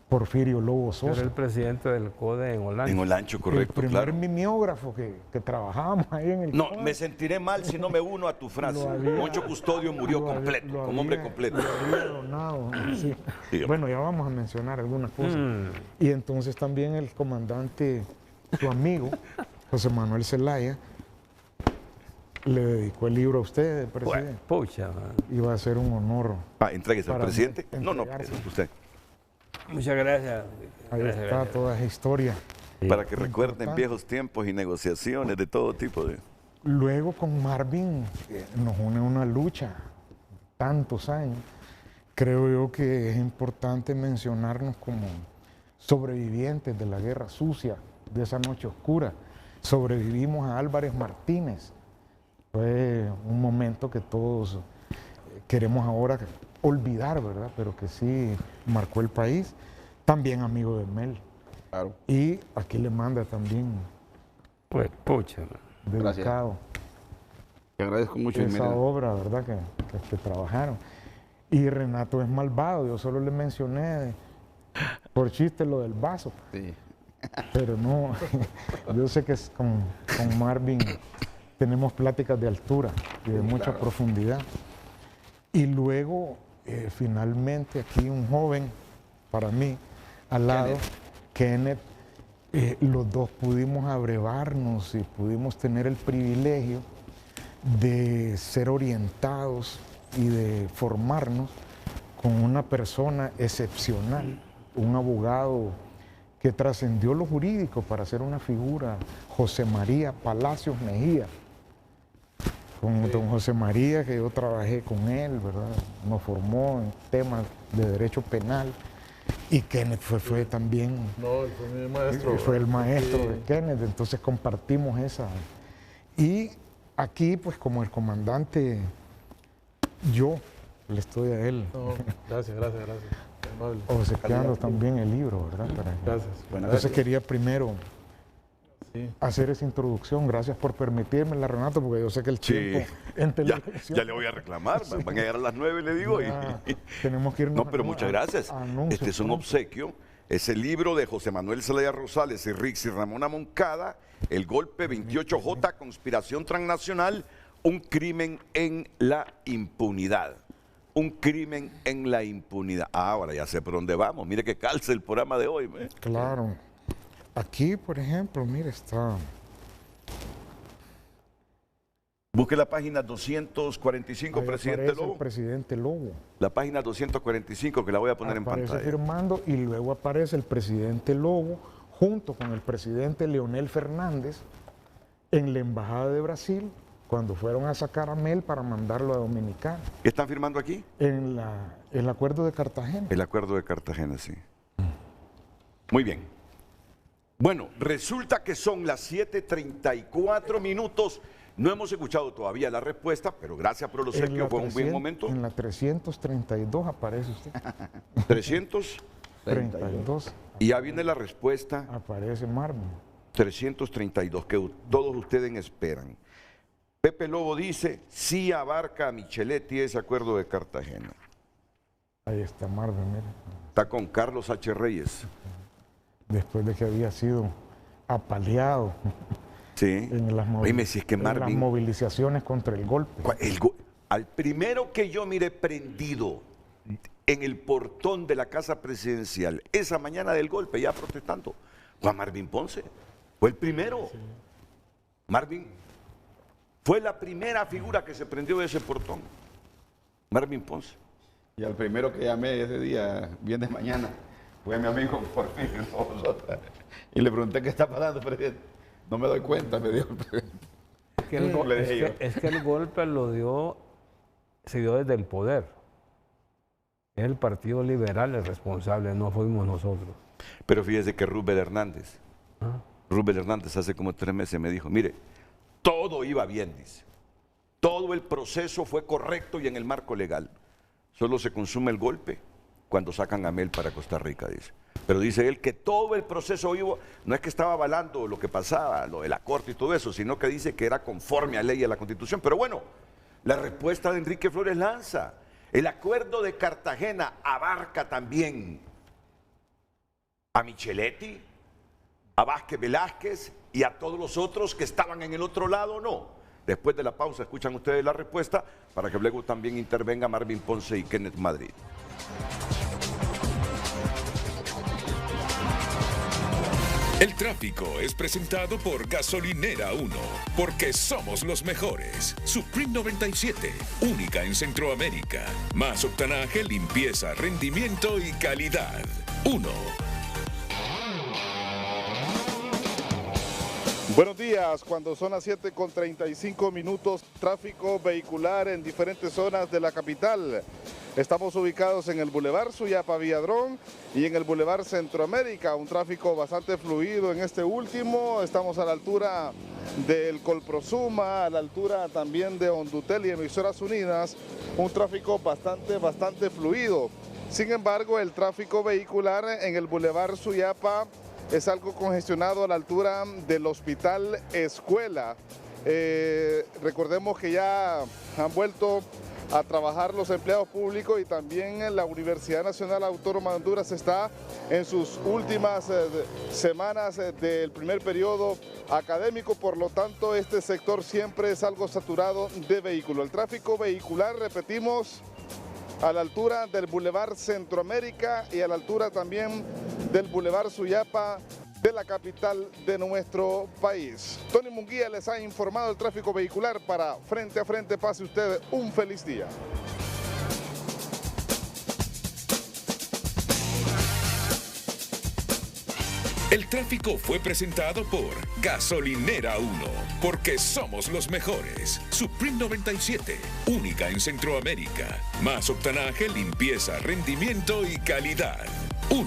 Porfirio Lobo Sosa. Era el presidente del CODE en Olancho. En Olancho, correcto, El primer claro. mimeógrafo que trabajábamos ahí en el No, CODE. me sentiré mal si no me uno a tu frase. Moncho Custodio murió completo, como hombre completo. Lo había donado, sí. Sí. Bueno, ya vamos a mencionar algunas cosas. Y entonces también el comandante, su amigo, José Manuel Zelaya, le dedicó el libro a usted, presidente. Pucha, man. Iba a ser un honor. Entréguese al para presidente. mí No, entregárselo. usted. Muchas gracias. Ahí Gracias, está gracias. toda esa historia. Para que recuerden Importante. viejos tiempos y negociaciones de todo tipo de... Luego con Marvin nos une una lucha, tantos años. Creo yo que es importante mencionarnos como sobrevivientes de la guerra sucia, de esa noche oscura. Sobrevivimos a Álvarez Martínez. Fue un momento que todos queremos ahora olvidar, ¿verdad? Pero que sí marcó el país. También amigo de Mel. Claro. Y aquí le manda también Pues, pucha, man. dedicado Te agradezco mucho. esa Imelda. obra, ¿verdad? Que trabajaron. Y Renato es malvado, yo solo le mencioné por chiste lo del vaso, Sí. pero no, yo sé que es con Marvin tenemos pláticas de altura y de mucha profundidad. Y luego, finalmente, aquí un joven, para mí, al lado, Kenneth, los dos pudimos abrevarnos y pudimos tener el privilegio de ser orientados y de formarnos con una persona excepcional, un abogado que trascendió lo jurídico para ser una figura, José María Palacios Mejía. Con don José María, que yo trabajé con él, ¿verdad? Nos formó en temas de derecho penal. Y Kenneth fue también... No, él fue mi maestro. Fue el maestro Sí. de Kenneth, entonces compartimos esa. Y aquí, pues como el comandante, yo le estoy a él No, gracias. Amable. obsequiando también el libro, ¿verdad? Gracias. Entonces quería primero Sí. hacer esa introducción. Gracias por permitírmela, Renato, porque yo sé que el tiempo en televisión... Ya le voy a reclamar, van a llegar a las 9, le digo. Ya, tenemos que irnos No, pero muchas gracias. anuncios Este es un pronto. obsequio. Es el libro de José Manuel Zelaya Rosales y Rixi Ramona Moncada, El Golpe 28J, Conspiración Transnacional, un crimen en la impunidad. Un crimen en la impunidad. Ahora ya sé por dónde vamos. Mire que calce el programa de hoy. ¿ve? Claro. Aquí, por ejemplo, mire, está... Busque la página 245, ahí presidente aparece Lobo. el presidente Lobo. La página 245 que la voy a poner en Aparece pantalla. firmando y luego aparece el presidente Lobo junto con el presidente Leonel Fernández en la Embajada de Brasil cuando fueron a sacar a Mel para mandarlo a Dominicana, ¿Qué están firmando aquí? en el acuerdo de Cartagena. El acuerdo de Cartagena, sí. Muy bien. Bueno, resulta que son las 7:34 minutos. No hemos escuchado todavía la respuesta, pero gracias por el En obsequio, la fue un buen 300 momento. En la 332 aparece usted. 332. Y ya viene la respuesta. Aparece Marvin. 332, que todos ustedes esperan. Pepe Lobo dice, sí abarca a Micheletti ese acuerdo de Cartagena. Ahí está Marvin, mire. Está con Carlos H. Reyes. Después de que había sido apaleado Sí. en las, Oíme, si es que en las Marvin, movilizaciones contra el golpe. al primero que yo miré prendido en el portón de la casa presidencial, esa mañana del golpe, ya protestando, fue a Marvin Ponce. Fue el primero. Marvin fue la primera figura que se prendió de ese portón. Marvin Ponce. Y al primero que llamé ese día, viernes mañana, fue mi amigo Porfirio Sosa. Y le pregunté qué está pasando, presidente. No me doy cuenta, me dijo el presidente. Es que el Le dije yo. es que el golpe lo dio se dio desde el poder. Es el Partido Liberal el responsable, no fuimos nosotros. Pero fíjese que Rubén Hernández hace como 3 meses me dijo, mire, todo iba bien, dice. Todo el proceso fue correcto y en el marco legal. Solo se consume el golpe cuando sacan a Mel para Costa Rica, dice. Pero dice él que todo el proceso vivo, no es que estaba avalando lo que pasaba, lo de la Corte y todo eso, sino que dice que era conforme a ley y a la Constitución. Pero bueno, la respuesta de Enrique Flores Lanza, el acuerdo de Cartagena abarca también a Micheletti, a Vázquez Velázquez y a todos los otros que estaban en el otro lado, ¿no? Después de la pausa escuchan ustedes la respuesta para que luego también intervenga Marvin Ponce y Kenneth Madrid. El tráfico es presentado por Gasolinera 1, porque somos los mejores. Supreme 97, única en Centroamérica. Más octanaje, limpieza, rendimiento y calidad. 1. Buenos días, cuando son las 7:35, tráfico vehicular en diferentes zonas de la capital. Estamos ubicados en el Boulevard Suyapa Villadrón y en el Boulevard Centroamérica, un tráfico bastante fluido en este último. Estamos a la altura del Colprosuma, a la altura también de Hondutel y Emisoras Unidas, un tráfico bastante fluido. Sin embargo, el tráfico vehicular en el Boulevard Suyapa es algo congestionado a la altura del Hospital Escuela. Recordemos que ya han vuelto a trabajar los empleados públicos y también la Universidad Nacional Autónoma de Honduras está en sus últimas semanas del primer periodo académico, por lo tanto este sector siempre es algo saturado de vehículos. El tráfico vehicular, repetimos, a la altura del Boulevard Centroamérica y a la altura también del Boulevard Suyapa de la capital de nuestro país. Tony Munguía les ha informado el tráfico vehicular para Frente a Frente. Pase usted un feliz día. El tráfico fue presentado por Gasolinera 1, porque somos los mejores. Supreme 97, única en Centroamérica. Más octanaje, limpieza, rendimiento y calidad. 1.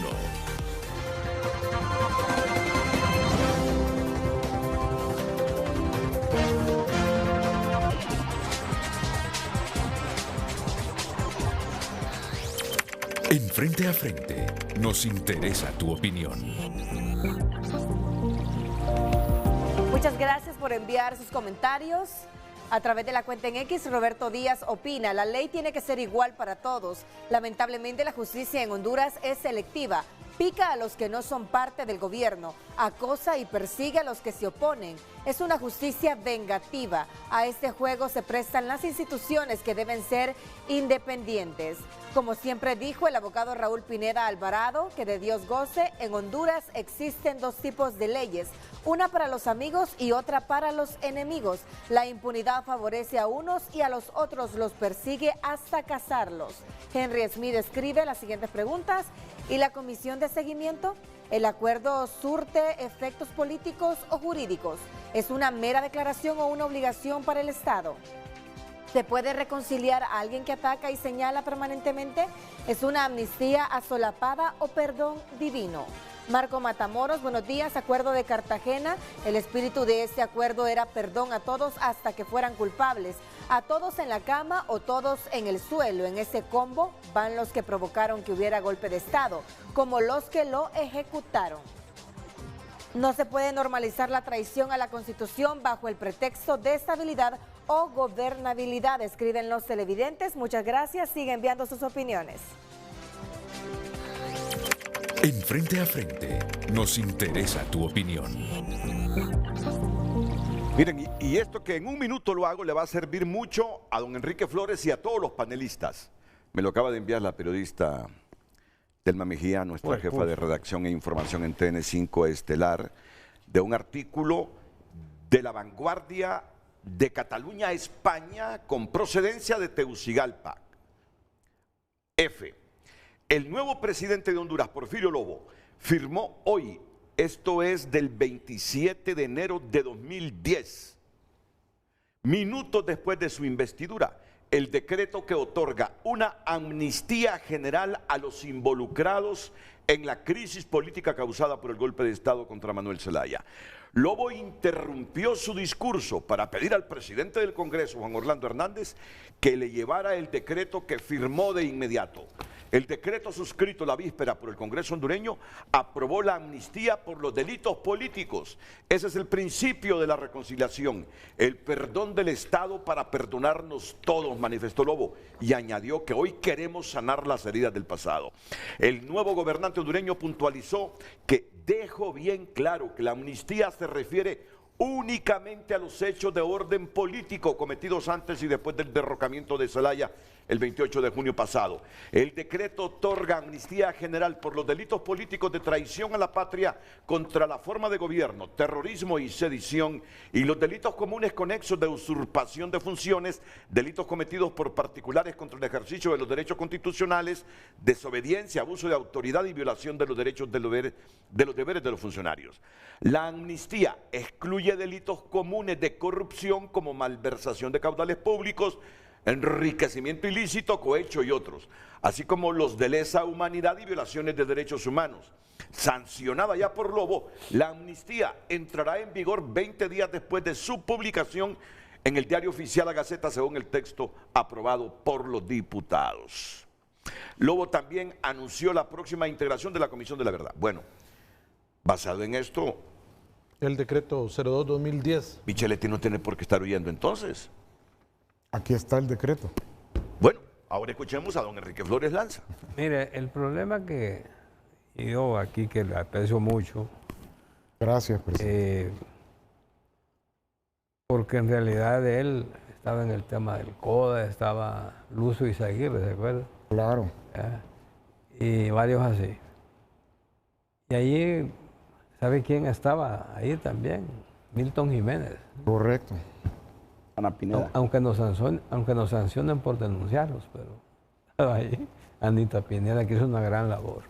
En Frente a Frente, nos interesa tu opinión. Muchas gracias por enviar sus comentarios. A través de la cuenta en X, Roberto Díaz opina, la ley tiene que ser igual para todos. Lamentablemente la justicia en Honduras es selectiva. Pica a los que no son parte del gobierno, acosa y persigue a los que se oponen. Es una justicia vengativa. A este juego se prestan las instituciones que deben ser independientes. Como siempre dijo el abogado Raúl Pineda Alvarado, que de Dios goce, en Honduras existen 2 tipos de leyes, una para los amigos y otra para los enemigos. La impunidad favorece a unos y a los otros los persigue hasta cazarlos. Henry Smith escribe las siguientes preguntas. ¿Y la comisión de seguimiento? ¿El acuerdo surte efectos políticos o jurídicos? ¿Es una mera declaración o una obligación para el Estado? ¿Se puede reconciliar a alguien que ataca y señala permanentemente? ¿Es una amnistía asolapada o perdón divino? Marco Matamoros, buenos días. Acuerdo de Cartagena. El espíritu de este acuerdo era perdón a todos hasta que fueran culpables. A todos en la cama o todos en el suelo. En ese combo van los que provocaron que hubiera golpe de Estado, como los que lo ejecutaron. No se puede normalizar la traición a la Constitución bajo el pretexto de estabilidad o gobernabilidad, escriben los televidentes. Muchas gracias. Sigue enviando sus opiniones. En Frente a Frente, nos interesa tu opinión. Miren, y esto que en un minuto lo hago le va a servir mucho a don Enrique Flores y a todos los panelistas. Me lo acaba de enviar la periodista Telma Mejía, nuestra jefa de redacción e información en TN5 Estelar, de un artículo de La Vanguardia de Cataluña, España, con procedencia de Tegucigalpa. F. El nuevo presidente de Honduras, Porfirio Lobo, firmó hoy, esto es del 27 de enero de 2010, minutos después de su investidura, el decreto que otorga una amnistía general a los involucrados en la crisis política causada por el golpe de Estado contra Manuel Zelaya. Lobo interrumpió su discurso para pedir al presidente del Congreso, Juan Orlando Hernández, que le llevara el decreto que firmó de inmediato. El decreto suscrito la víspera por el Congreso hondureño aprobó la amnistía por los delitos políticos. Ese es el principio de la reconciliación, el perdón del Estado para perdonarnos todos, manifestó Lobo, y añadió que hoy queremos sanar las heridas del pasado. El nuevo gobernante hondureño puntualizó que dejó bien claro que la amnistía se refiere únicamente a los hechos de orden político cometidos antes y después del derrocamiento de Zelaya el 28 de junio pasado. El decreto otorga amnistía general por los delitos políticos de traición a la patria contra la forma de gobierno, terrorismo y sedición, y los delitos comunes conexos de usurpación de funciones, delitos cometidos por particulares contra el ejercicio de los derechos constitucionales, desobediencia, abuso de autoridad y violación de los derechos de los deberes de los funcionarios. La amnistía excluye delitos comunes de corrupción como malversación de caudales públicos, enriquecimiento ilícito, cohecho y otros, así como los de lesa humanidad y violaciones de derechos humanos. Sancionada ya por Lobo, la amnistía entrará en vigor 20 días después de su publicación en el Diario Oficial La Gaceta, según el texto aprobado por los diputados. Lobo también anunció la próxima integración de la Comisión de la Verdad. Bueno, basado en esto, el decreto 02-2010. Micheletti no tiene por qué estar huyendo entonces. Aquí está el decreto. Bueno, ahora escuchemos a don Enrique Flores Lanza. Mire, el problema que yo aquí, que le aprecio mucho. Gracias, presidente. Porque en realidad él estaba en el tema del CODA, estaba Lucio Izaguirre, ¿se acuerda? Claro. Y varios así. Y allí, ¿sabe quién estaba ahí también? Milton Jiménez. Correcto. Ana Pineda. Aunque nos sancionen por denunciarlos, pero estaba ahí Anita Pineda, que hizo una gran labor.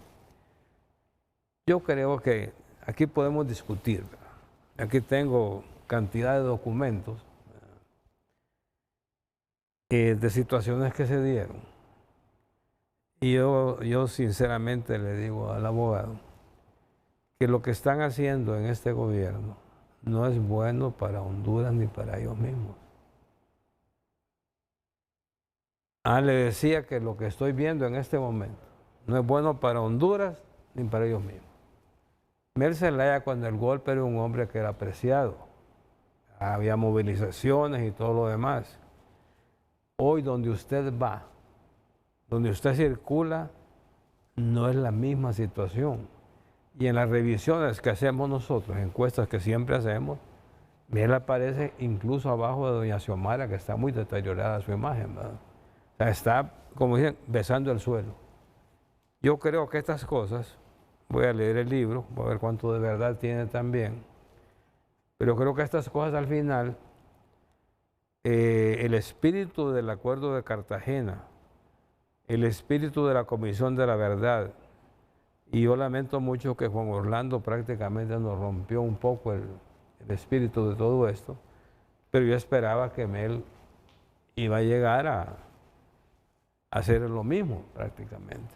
Yo creo que aquí podemos discutir. Aquí tengo cantidad de documentos de situaciones que se dieron. Y yo sinceramente le digo al abogado que lo que están haciendo en este gobierno no es bueno para Honduras ni para ellos mismos. Le decía que lo que estoy viendo en este momento no es bueno para Honduras ni para ellos mismos. Mel Zelaya, cuando el golpe, era un hombre que era apreciado. Había movilizaciones y todo lo demás. Hoy donde usted va, donde usted circula, no es la misma situación. Y en las revisiones que hacemos nosotros, encuestas que siempre hacemos, Mel aparece incluso abajo de doña Xiomara, que está muy deteriorada su imagen, ¿verdad? O sea, está, como dicen, besando el suelo. Yo creo que estas cosas, voy a leer el libro, voy a ver cuánto de verdad tiene también, pero creo que estas cosas al final, el espíritu del Acuerdo de Cartagena, el espíritu de la Comisión de la Verdad, y yo lamento mucho que Juan Orlando prácticamente nos rompió un poco el espíritu de todo esto, pero yo esperaba que Mel iba a llegar a hacer lo mismo prácticamente.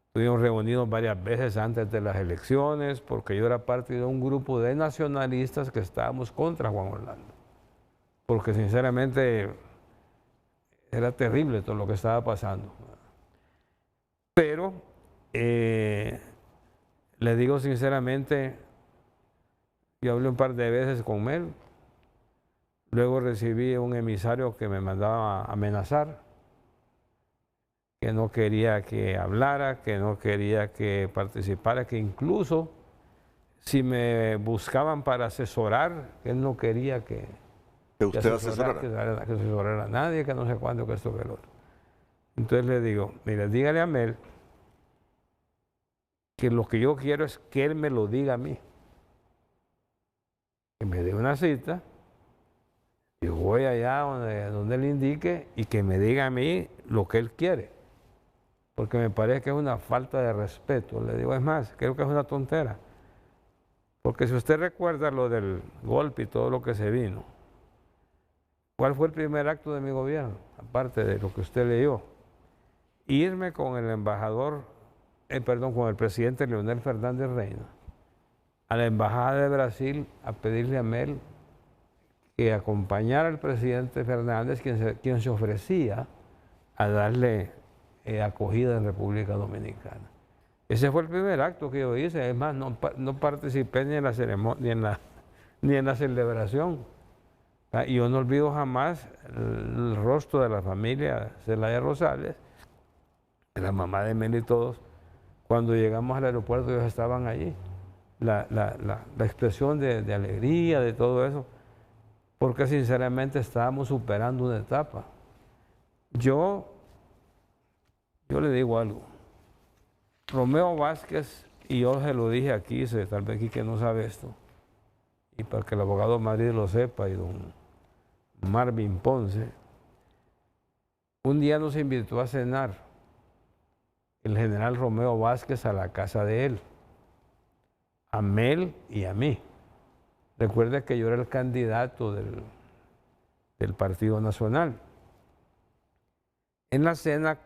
Estuvimos reunidos varias veces antes de las elecciones porque yo era parte de un grupo de nacionalistas que estábamos contra Juan Orlando, porque sinceramente era terrible todo lo que estaba pasando. Pero le digo sinceramente, yo hablé un par de veces con Mel. Luego recibí un emisario que me mandaba a amenazar, que no quería que hablara, que no quería que participara, que incluso si me buscaban para asesorar, que él no quería que asesorara a nadie, que no sé cuándo, que esto, que lo otro. Entonces le digo, mire, dígale a Mel que lo que yo quiero es que él me lo diga a mí. Que me dé una cita. Yo voy allá donde él indique y que me diga a mí lo que él quiere. Porque me parece que es una falta de respeto. Le digo, es más, creo que es una tontera. Porque si usted recuerda lo del golpe y todo lo que se vino, ¿cuál fue el primer acto de mi gobierno? Aparte de lo que usted leyó. Irme con el embajador, con el presidente Leonel Fernández Reina a la embajada de Brasil a pedirle a Mel que acompañara al presidente Fernández, quien se ofrecía a darle acogida en República Dominicana. Ese fue el primer acto que yo hice. Es más, no participé ni en la ceremonia, ni en la celebración. Y yo no olvido jamás el rostro de la familia Zelaya Rosales, de la mamá de Mel y todos. Cuando llegamos al aeropuerto, ellos estaban allí. La expresión de alegría, de todo eso, porque sinceramente estábamos superando una etapa. Yo le digo algo. Romeo Vázquez, y yo se lo dije aquí, tal vez aquí que no sabe esto, y para que el abogado de Madrid lo sepa, y don Marvin Ponce, un día nos invitó a cenar el general Romeo Vázquez a la casa de él, a Mel y a mí. Recuerde que yo era el candidato del Partido Nacional. En la cena,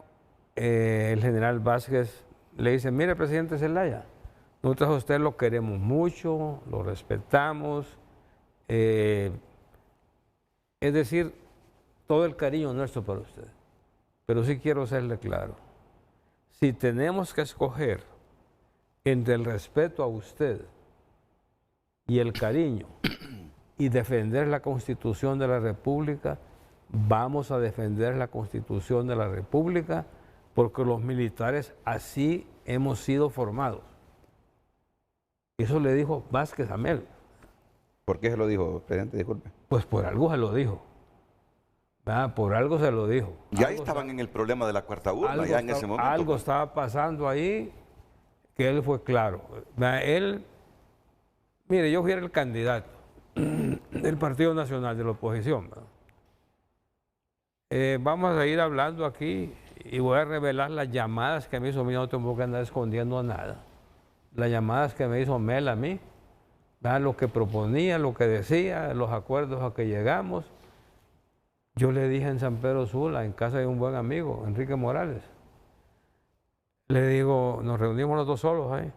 el general Vázquez le dice, mire, presidente Zelaya, nosotros a usted lo queremos mucho, lo respetamos, es decir, todo el cariño nuestro para usted. Pero sí quiero serle claro, si tenemos que escoger entre el respeto a usted y el cariño y defender la Constitución de la República, vamos a defender la Constitución de la República porque los militares así hemos sido formados. Eso le dijo Vázquez a Mel. ¿Por qué se lo dijo, presidente? Disculpe. Pues por algo se lo dijo. Por algo se lo dijo. Ya estaban en el problema de la cuarta urna, ya en ese momento. Algo estaba pasando ahí que él fue claro. Él, mire, yo fui el candidato del Partido Nacional de la oposición. Vamos a ir hablando aquí y voy a revelar las llamadas que me hizo Mel, no tengo que andar escondiendo nada. Las llamadas que me hizo Mel a mí, lo que proponía, lo que decía, los acuerdos a que llegamos. Yo le dije en San Pedro Sula, en casa de un buen amigo, Enrique Morales, le digo, nos reunimos los dos solos ahí.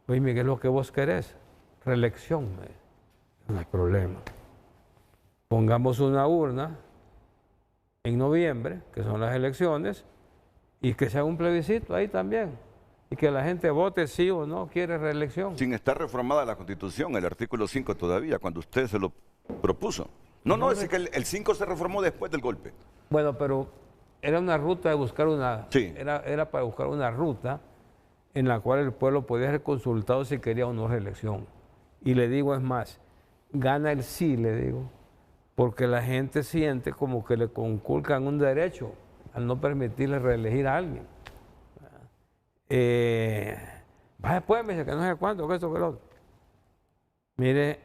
Oye, Miguel, ¿lo que vos querés? Reelección. No hay problema. Pongamos una urna en noviembre, que son las elecciones, y que sea un plebiscito ahí también. Y que la gente vote sí o no quiere reelección. Sin estar reformada la Constitución, el artículo 5 todavía, cuando usted se lo propuso. No, es que el 5 se reformó después del golpe. Bueno, pero era una ruta de buscar una... Sí. Era para buscar una ruta en la cual el pueblo podía ser consultado si quería o no reelección. Y le digo, es más, gana el sí, le digo, porque la gente siente como que le conculcan un derecho al no permitirle reelegir a alguien. Después me dice que no sé cuánto, que esto, que lo otro. Mire,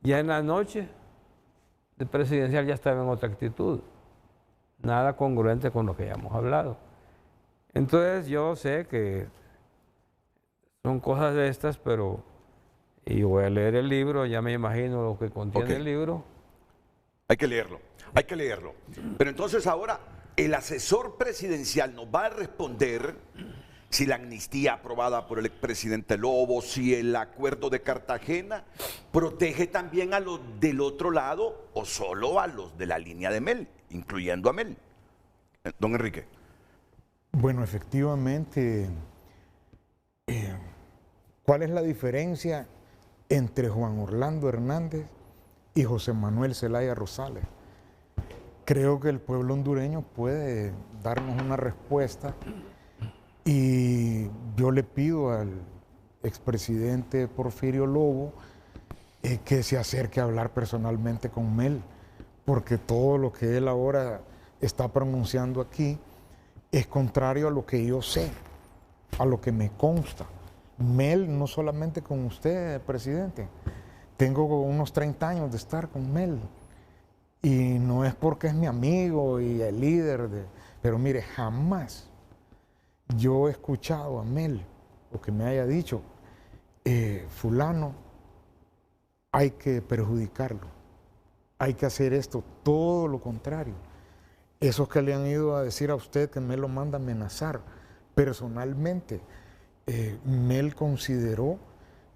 ya en la noche el presidencial ya estaba en otra actitud, nada congruente con lo que ya hemos hablado. Entonces yo sé que son cosas de estas, pero y voy a leer el libro, ya me imagino lo que contiene el libro. Hay que leerlo, hay que leerlo. Pero entonces ahora el asesor presidencial nos va a responder si la amnistía aprobada por el expresidente Lobo, si el acuerdo de Cartagena protege también a los del otro lado o solo a los de la línea de Mel, incluyendo a Mel. Don Enrique. Bueno, efectivamente, ¿cuál es la diferencia entre Juan Orlando Hernández y José Manuel Zelaya Rosales? Creo que el pueblo hondureño puede darnos una respuesta. Y yo le pido al expresidente Porfirio Lobo que se acerque a hablar personalmente con Mel, porque todo lo que él ahora está pronunciando aquí es contrario a lo que yo sé, a lo que me consta. Mel, no solamente con usted, presidente, tengo unos 30 años de estar con Mel, y no es porque es mi amigo y el líder, pero mire, jamás yo he escuchado a Mel o que me haya dicho, fulano, hay que perjudicarlo. hay que hacer esto, todo lo contrario. Esos que le han ido a decir a usted que Mel lo manda a amenazar, personalmente, Mel consideró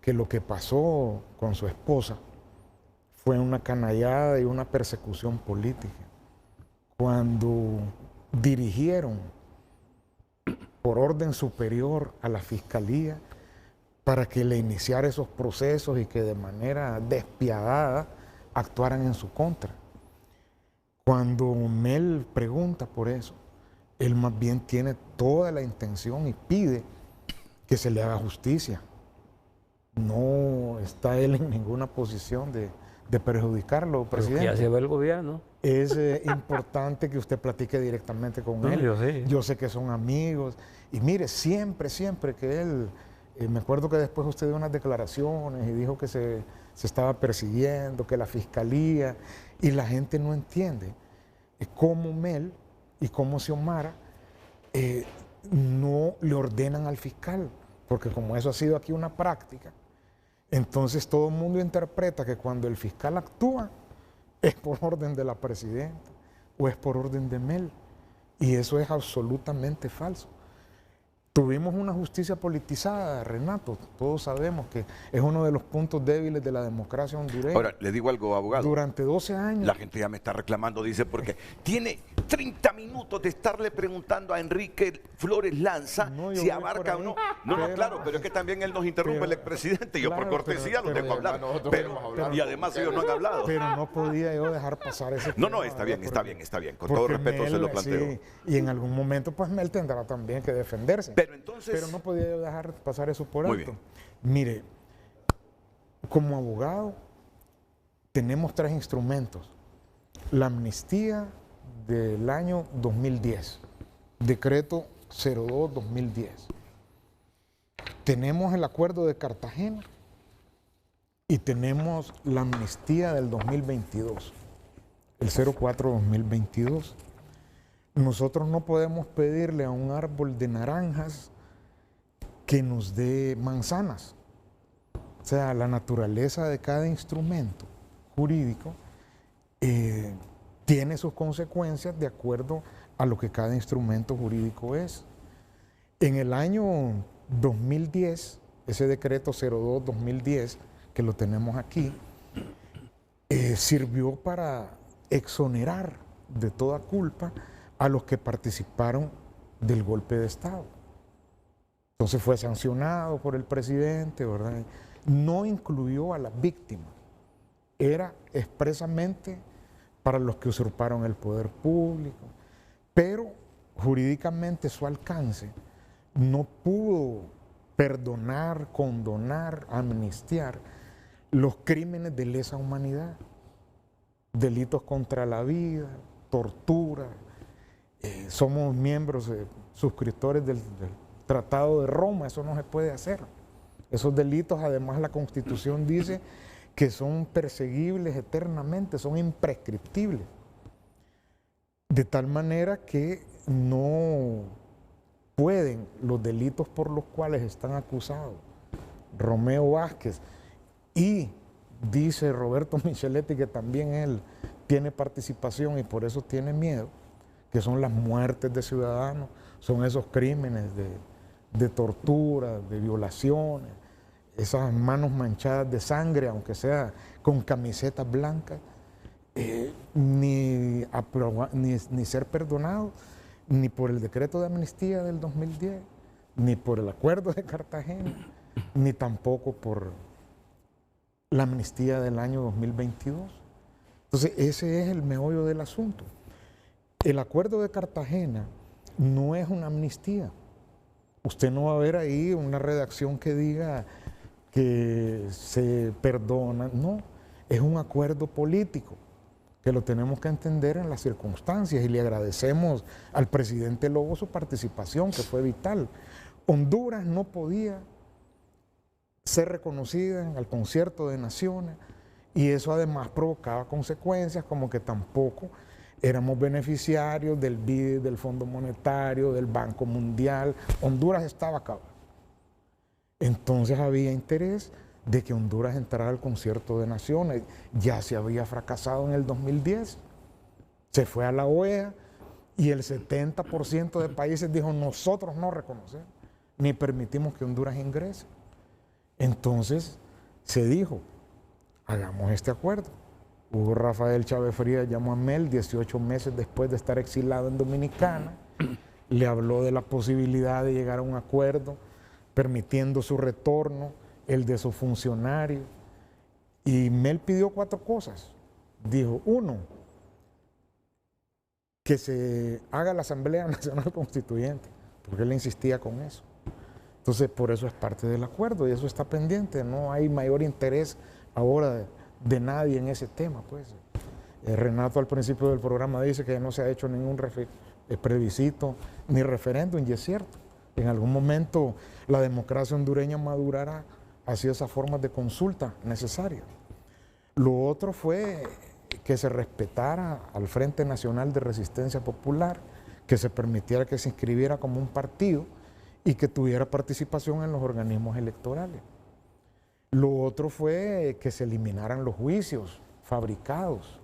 que lo que pasó con su esposa fue una canallada y una persecución política. Cuando dirigieron por orden superior a la fiscalía para que le iniciara esos procesos y que de manera despiadada actuaran en su contra. Cuando Mel pregunta por eso, él más bien tiene toda la intención y pide que se le haga justicia. No está él en ninguna posición de perjudicarlo, presidente. Ya se va el gobierno. Es importante que usted platique directamente con él. Yo sé que son amigos. Y mire, siempre que él... me acuerdo que después usted dio unas declaraciones y dijo que se estaba persiguiendo, que la fiscalía, y la gente no entiende cómo Mel y cómo Xiomara no le ordenan al fiscal, porque como eso ha sido aquí una práctica, entonces todo el mundo interpreta que cuando el fiscal actúa es por orden de la presidenta o es por orden de Mel, y eso es absolutamente falso. Tuvimos una justicia politizada, Renato, todos sabemos que es uno de los puntos débiles de la democracia hondureña. Ahora, le digo algo, abogado. Durante 12 años. La gente ya me está reclamando, dice, porque tiene 30 minutos de estarle preguntando a Enrique Flores Lanza si abarca o no. No, claro, pero es que también él nos interrumpe, el expresidente. Yo por cortesía los dejo hablar. Y además ellos no han hablado. Pero no podía yo dejar pasar ese tema. No, está bien. Con todo respeto se lo planteo. Sí, y en algún momento, pues, Mel tendrá también que defenderse. Pero no podía yo dejar pasar eso por alto. Mire, como abogado tenemos 3 instrumentos. La amnistía del año 2010, decreto 02-2010. Tenemos el acuerdo de Cartagena y tenemos la amnistía del 2022, el 04-2022. Nosotros no podemos pedirle a un árbol de naranjas que nos dé manzanas. O sea, la naturaleza de cada instrumento jurídico tiene sus consecuencias de acuerdo a lo que cada instrumento jurídico es. En el año 2010, ese decreto 02-2010, que lo tenemos aquí, sirvió para exonerar de toda culpa a los que participaron del golpe de Estado. Entonces fue sancionado por el presidente, ¿verdad? No incluyó a las víctimas. Era expresamente para los que usurparon el poder público. Pero jurídicamente su alcance no pudo perdonar, condonar, amnistiar los crímenes de lesa humanidad, delitos contra la vida, tortura. Somos miembros, suscriptores del Tratado de Roma, eso no se puede hacer. Esos delitos, además, la Constitución dice que son perseguibles eternamente, son imprescriptibles. De tal manera que no pueden los delitos por los cuales están acusados Romeo Vázquez y dice Roberto Micheletti que también él tiene participación y por eso tiene miedo, que son las muertes de ciudadanos, son esos crímenes de tortura, de violaciones, esas manos manchadas de sangre, aunque sea con camisetas blancas, ni ser perdonado, ni por el decreto de amnistía del 2010, ni por el acuerdo de Cartagena, ni tampoco por la amnistía del año 2022. Entonces, ese es el meollo del asunto. El acuerdo de Cartagena no es una amnistía. Usted no va a ver ahí una redacción que diga que se perdona. No, es un acuerdo político que lo tenemos que entender en las circunstancias y le agradecemos al presidente Lobo su participación, que fue vital. Honduras no podía ser reconocida en el Concierto de Naciones y eso además provocaba consecuencias como que tampoco éramos beneficiarios del BID, del Fondo Monetario, del Banco Mundial. Honduras estaba acabado. Entonces había interés de que Honduras entrara al concierto de naciones. Ya se había fracasado en el 2010. Se fue a la OEA y el 70% de países dijo: nosotros no reconocemos ni permitimos que Honduras ingrese. Entonces se dijo: hagamos este acuerdo. Hugo Rafael Chávez Frías llamó a Mel 18 meses después de estar exilado en Dominicana, le habló de la posibilidad de llegar a un acuerdo permitiendo su retorno, el de sus funcionarios, y Mel pidió 4 cosas. Dijo: 1, que se haga la Asamblea Nacional Constituyente, porque él insistía con eso. Entonces, por eso es parte del acuerdo y eso está pendiente. No hay mayor interés ahora de nadie en ese tema, pues. Renato al principio del programa dice que no se ha hecho ningún plebiscito ni referéndum, y es cierto. En algún momento la democracia hondureña madurará hacia esas formas de consulta necesarias. Lo otro fue que se respetara al Frente Nacional de Resistencia Popular, que se permitiera que se inscribiera como un partido y que tuviera participación en los organismos electorales. Lo otro fue que se eliminaran los juicios fabricados,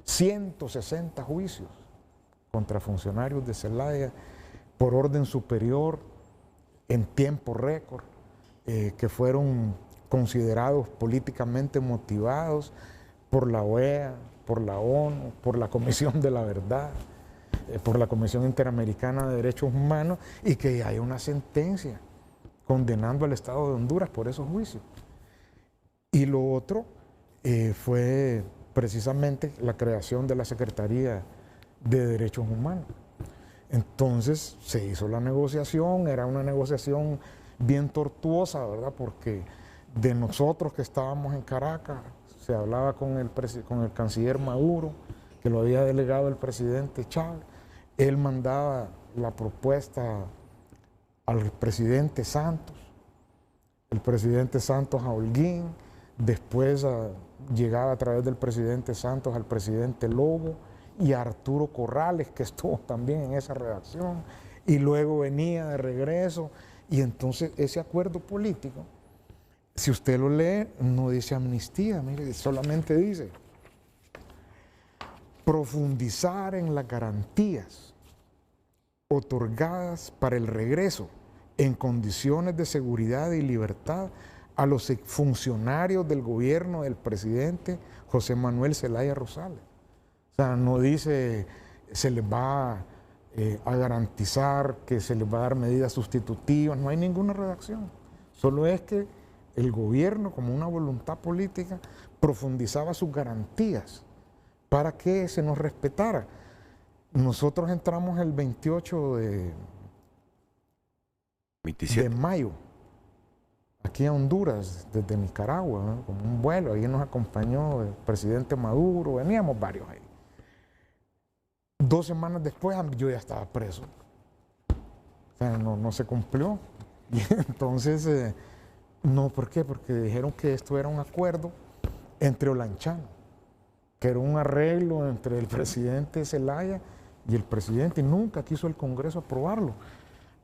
160 juicios contra funcionarios de Zelaya por orden superior en tiempo récord, que fueron considerados políticamente motivados por la OEA, por la ONU, por la Comisión de la Verdad, por la Comisión Interamericana de Derechos Humanos, y que hay una sentencia condenando al Estado de Honduras por esos juicios. Y lo otro fue precisamente la creación de la Secretaría de Derechos Humanos. Entonces se hizo la negociación, era una negociación bien tortuosa, ¿verdad? Porque de nosotros que estábamos en Caracas, se hablaba con el canciller Maduro, que lo había delegado el presidente Chávez. Él mandaba la propuesta al presidente Santos, el presidente Santos a Holguín, después llegaba a través del presidente Santos al presidente Lobo y a Arturo Corrales, que estuvo también en esa redacción, y luego venía de regreso. Y entonces ese acuerdo político, si usted lo lee, no dice amnistía, mire, solamente dice profundizar en las garantías otorgadas para el regreso en condiciones de seguridad y libertad a los funcionarios del gobierno del presidente José Manuel Zelaya Rosales. O sea, no dice se les va a garantizar que se les va a dar medidas sustitutivas, no hay ninguna redacción. Solo es que el gobierno, como una voluntad política, profundizaba sus garantías para que se nos respetara. Nosotros entramos el 28 de mayo aquí a Honduras, desde Nicaragua, ¿no? Con un vuelo. Ahí nos acompañó el presidente Maduro, veníamos varios ahí. 2 semanas después yo ya estaba preso. O sea, no se cumplió. Y entonces, no, ¿por qué? Porque dijeron que esto era un acuerdo entre olanchanos, que era un arreglo entre el presidente Zelaya y el presidente, y nunca quiso el Congreso aprobarlo,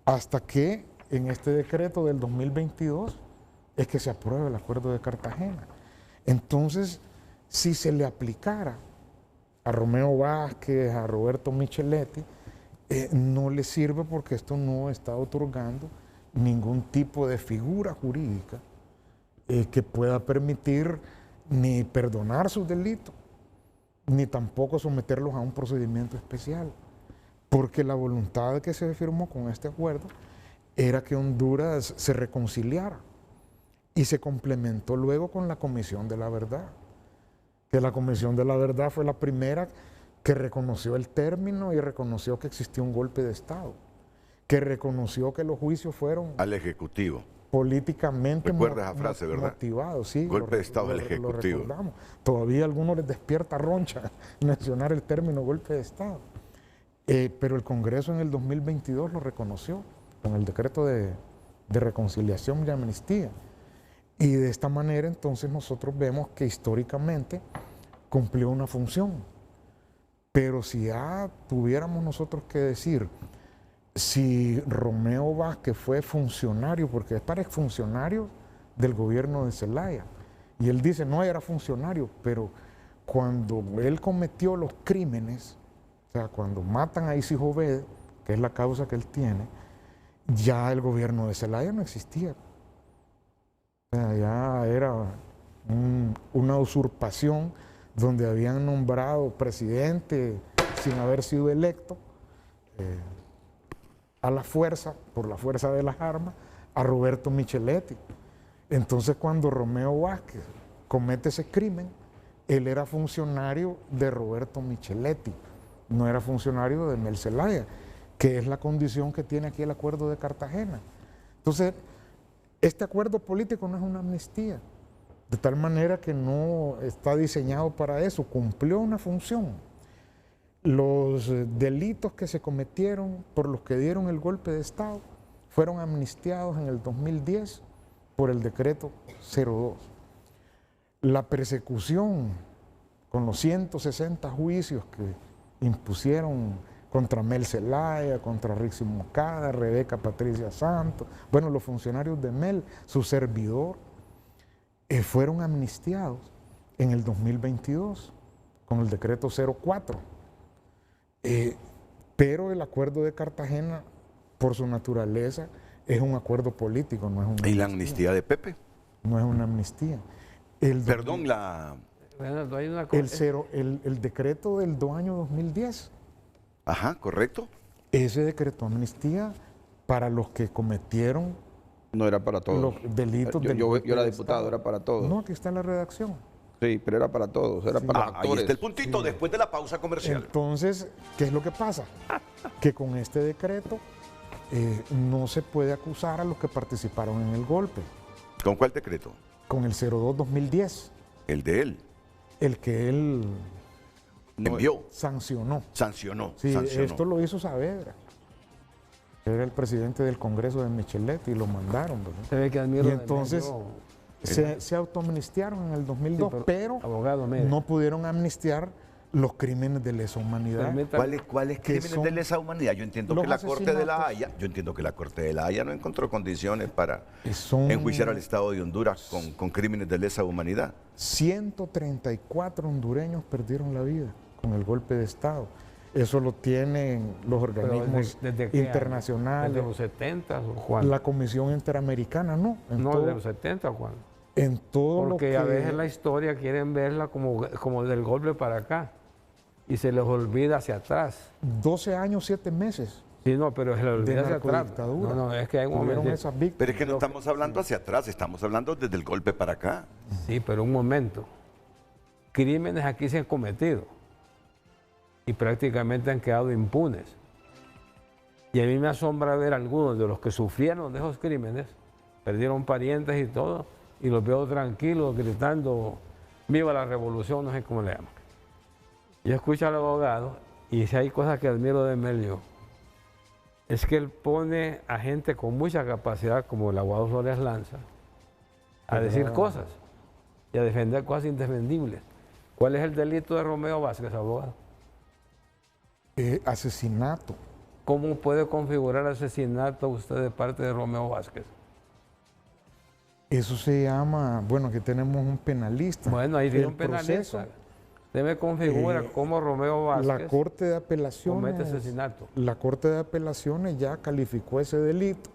hasta que en este decreto del 2022 es que se aprueba el Acuerdo de Cartagena. Entonces, si se le aplicara a Romeo Vázquez, a Roberto Micheletti, no le sirve, porque esto no está otorgando ningún tipo de figura jurídica que pueda permitir ni perdonar sus delitos, ni tampoco someterlos a un procedimiento especial, porque la voluntad que se firmó con este acuerdo era que Honduras se reconciliara, y se complementó luego con la Comisión de la Verdad, que la Comisión de la Verdad fue la primera que reconoció el término y reconoció que existió un golpe de Estado, que reconoció que los juicios fueron al Ejecutivo políticamente esa frase, ¿verdad? Motivados. Sí, golpe de Estado del Ejecutivo. Lo recordamos. Todavía a algunos les despierta roncha mencionar el término golpe de Estado. Pero el Congreso en el 2022 lo reconoció con el decreto de reconciliación y amnistía. Y de esta manera entonces nosotros vemos que históricamente cumplió una función. Pero si ya tuviéramos nosotros que decir si Romeo Vázquez fue funcionario, porque para exfuncionarios del gobierno de Zelaya. Y él dice, no era funcionario, pero cuando él cometió los crímenes, o sea, cuando matan a Isis Obed, que es la causa que él tiene, ya el gobierno de Zelaya no existía. O sea, ya era una usurpación donde habían nombrado presidente sin haber sido electo, a la fuerza, por la fuerza de las armas, a Roberto Micheletti. Entonces cuando Romeo Vázquez comete ese crimen, él era funcionario de Roberto Micheletti, no era funcionario de Mel Zelaya, que es la condición que tiene aquí el Acuerdo de Cartagena. Entonces, este acuerdo político no es una amnistía, de tal manera que no está diseñado para eso, cumplió una función. Los delitos que se cometieron por los que dieron el golpe de Estado fueron amnistiados en el 2010 por el decreto 02. La persecución con los 160 juicios que impusieron contra Mel Zelaya, contra Rixi Moscada, Rebeca Patricia Santos, bueno, los funcionarios de Mel, su servidor, fueron amnistiados en el 2022 con el decreto 04. Pero el Acuerdo de Cartagena, por su naturaleza, es un acuerdo político, no es una amnistía. ¿Y la amnistía de Pepe? No es una amnistía. Perdón, la... El decreto del año 2010. Ajá, correcto. Ese decreto amnistía para los que cometieron... No era para todos. Los delitos yo era diputado, era para todos. No, aquí está la redacción. Sí, pero era para todos, era para los actores. Ahí está el puntito, después de la pausa comercial. Entonces, ¿qué es lo que pasa? Que con este decreto no se puede acusar a los que participaron en el golpe. ¿Con cuál decreto? Con el 02-2010. ¿El de él? El que él envió. Sancionó. Sí, esto lo hizo Saavedra. Era el presidente del Congreso de Micheletti y lo mandaron. Se ve que admiro y entonces se autoamnistiaron en el 2002, sí, pero no pudieron amnistiar los crímenes de lesa humanidad. ¿Cuáles crímenes de lesa humanidad? Yo entiendo que la Corte de la Haya, no encontró condiciones para enjuiciar al Estado de Honduras con crímenes de lesa humanidad. 134 hondureños perdieron la vida con el golpe de Estado. Eso lo tienen los organismos internacionales. ¿Desde los 70 o cuándo? La Comisión Interamericana, no. ¿Desde los 70 o cuándo? En todo porque a veces la historia quieren verla como del golpe para acá y se les olvida hacia atrás. 12 años, 7 meses. Sí, no, pero se les olvida hacia atrás. No, es que hay un momento. Pero es que no estamos hablando hacia atrás, estamos hablando desde el golpe para acá. Sí, pero un momento. Crímenes aquí se han cometido y prácticamente han quedado impunes. Y a mí me asombra ver algunos de los que sufrieron de esos crímenes, perdieron parientes y todo, y los veo tranquilos gritando, viva la revolución, no sé cómo le llaman. Yo escucho al abogado y si hay cosas que admiro de Melio, es que él pone a gente con mucha capacidad, como el abogado Flores Lanza, a decir cosas y a defender cosas indefendibles. ¿Cuál es el delito de Romeo Vázquez, abogado? Asesinato. ¿Cómo puede configurar asesinato usted de parte de Romeo Vázquez? Eso se llama, bueno, aquí tenemos un penalista. Bueno, ahí tiene un penalista. Usted me configura cómo Romeo Vázquez la Corte de Apelaciones, comete asesinato. La Corte de Apelaciones ya calificó ese delito.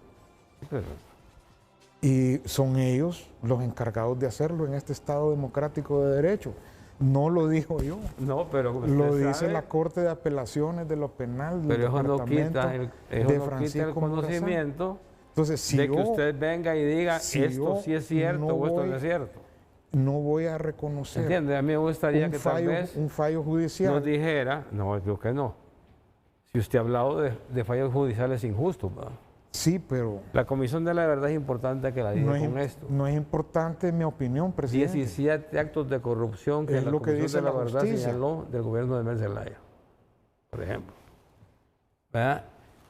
Y son ellos los encargados de hacerlo en este Estado democrático de derecho. No lo dijo yo. No, pero lo dice la Corte de Apelaciones de lo penal del pero eso no quita el conocimiento. Entonces, de que usted venga y diga esto sí es cierto o esto no es cierto. No voy a reconocer. ¿Entiende? A mí me gustaría que tal vez un fallo judicial nos dijera, no, creo que no. Si usted ha hablado de fallos judiciales injustos, ¿verdad? Sí, pero... La Comisión de la Verdad es importante que la diga con esto. No es importante mi opinión, presidente. 17 actos de corrupción que la Comisión de la Verdad señaló del gobierno de Mel Zelaya, por ejemplo. ¿Verdad?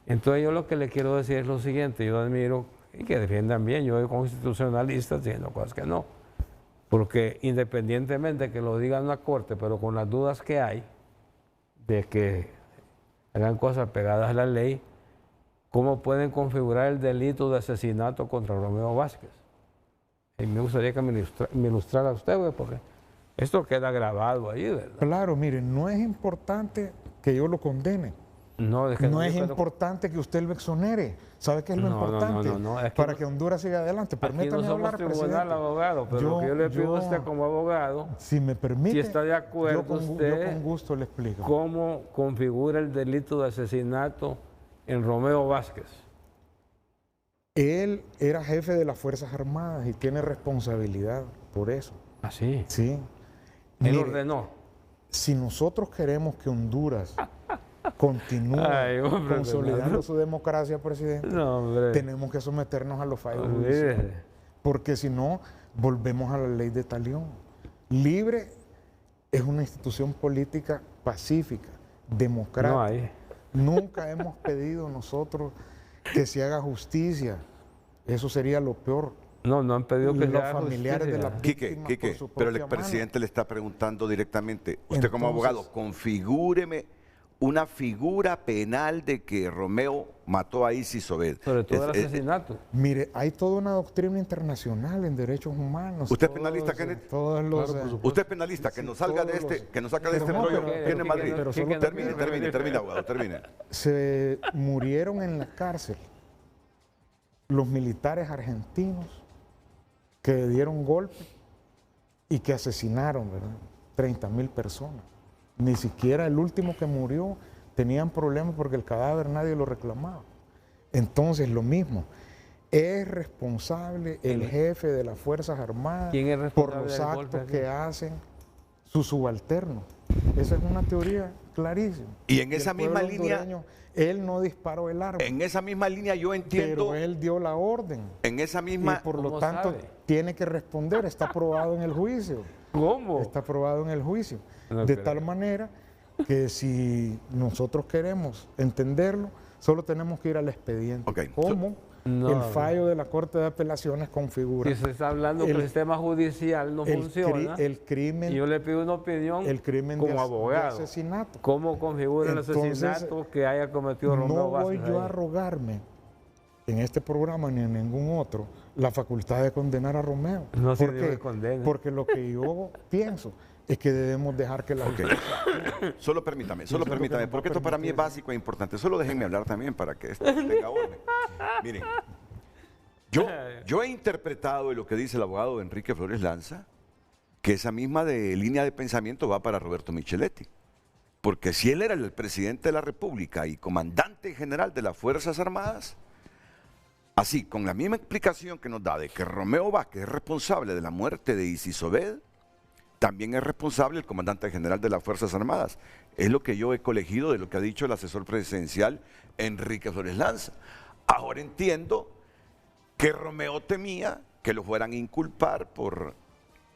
Entonces yo lo que le quiero decir es lo siguiente, yo admiro y que defiendan bien, yo soy constitucionalista diciendo cosas que no, porque independientemente de que lo diga una corte, pero con las dudas que hay de que hagan cosas pegadas a la ley, ¿cómo pueden configurar el delito de asesinato contra Romeo Vázquez? Y me gustaría que me ilustrara usted, güey, porque esto queda grabado ahí, ¿verdad? Claro, mire, no es importante que yo lo condene. No, es que no es importante que usted lo exonere. ¿Sabe qué es lo importante? Es que para que Honduras siga adelante. Permítame hablar, presidente. Abogado, pero lo que yo le pido a usted como abogado, si me permite, si está de acuerdo yo con gusto le explico. ¿Cómo configura el delito de asesinato en Romeo Vázquez? Él era jefe de las Fuerzas Armadas y tiene responsabilidad por eso. ¿Ah, sí? Sí. Él ordenó. Si nosotros queremos que Honduras continúe consolidando su democracia, presidente, tenemos que someternos a los fallos judiciales. Porque si no, volvemos a la ley de Talión. Libre es una institución política pacífica, democrática. Nunca hemos pedido nosotros que se haga justicia. Eso sería lo peor. No han pedido que los familiares de las víctimas Quique, pero el expresidente le está preguntando directamente, usted como abogado, configúreme una figura penal de que Romeo mató a Isis Obed. Sobre todo el asesinato. Mire, hay toda una doctrina internacional en derechos humanos. ¿Usted es penalista, Kenneth? Usted es penalista, que nos salga de este, rollo. Tiene Madrid. Termine, abogado, termine. Se murieron en la cárcel los militares argentinos que dieron golpe y que asesinaron, ¿verdad? 30,000 personas. Ni siquiera el último que murió tenían problemas porque el cadáver nadie lo reclamaba. Entonces, lo mismo, es responsable el jefe de las Fuerzas Armadas por los actos que hacen sus subalternos. Esa es una teoría clarísima. Y en esa misma línea, él no disparó el arma. En esa misma línea yo entiendo. Pero él dio la orden. En esa misma. Y por lo tanto tiene que responder. Está probado en el juicio. ¿Cómo? Está probado en el juicio. De tal manera que si nosotros queremos entenderlo, solo tenemos que ir al expediente. ¿Cómo? El fallo de la Corte de Apelaciones configura. Si se está hablando que el sistema judicial no funciona, el crimen, y yo le pido una opinión como abogado. De asesinato. ¿Cómo configura el asesinato que haya cometido Romeo Vázquez? No voy yo a arrogarme en este programa ni en ningún otro la facultad de condenar a Romeo. No se debe condenar. Porque lo que yo pienso es que debemos dejar que la justicia... Solo permítame, porque esto para mí es básico e importante. Solo déjenme hablar también para que esto tenga orden. Miren, yo he interpretado lo que dice el abogado Enrique Flores Lanza, que esa misma línea de pensamiento va para Roberto Micheletti. Porque si él era el presidente de la República y comandante general de las Fuerzas Armadas, así, con la misma explicación que nos da de que Romeo Vázquez es responsable de la muerte de Isis Obed, también es responsable el comandante general de las Fuerzas Armadas. Es lo que yo he colegido de lo que ha dicho el asesor presidencial Enrique Flores Lanza. Ahora entiendo que Romeo temía que lo fueran a inculpar por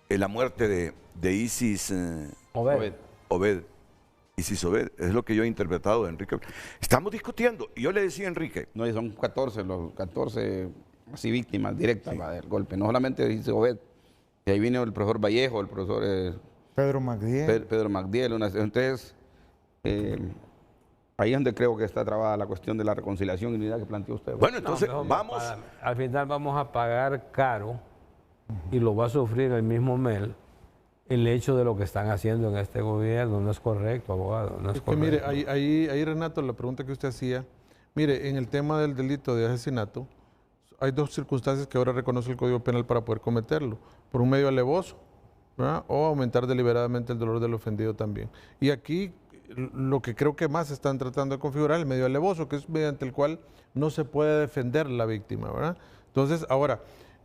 la muerte de Isis Obed. Isis Obed, es lo que yo he interpretado de Enrique. Estamos discutiendo, y yo le decía a Enrique. No, y son 14, los 14 así víctimas directas del golpe, no solamente Isis Obed. Y ahí vino el profesor Vallejo, el profesor Pedro Magdiel. Pedro Magdiel. Entonces, ahí es donde creo que está trabada la cuestión de la reconciliación y unidad que planteó usted. Bueno, entonces vamos. Al final vamos a pagar caro, y lo va a sufrir el mismo Mel, el hecho de lo que están haciendo en este gobierno. No es correcto, abogado. No es correcto. Mire, ahí Renato, la pregunta que usted hacía, mire, en el tema del delito de asesinato, hay dos circunstancias que ahora reconoce el Código Penal para poder cometerlo: por un medio alevoso, ¿verdad?, o aumentar deliberadamente el dolor del ofendido también. Y aquí lo que creo que más están tratando de configurar el medio alevoso, que es mediante el cual no se puede defender la víctima, ¿verdad? Entonces, ahora,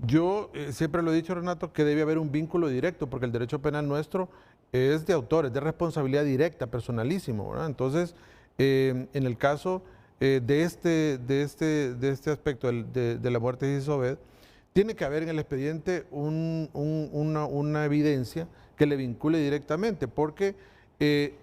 yo siempre lo he dicho, Renato, que debe haber un vínculo directo, porque el derecho penal nuestro es de autores, de responsabilidad directa, personalísimo, ¿verdad? Entonces, en el caso de este aspecto de la muerte de Isis Obed, tiene que haber en el expediente una evidencia que le vincule directamente, porque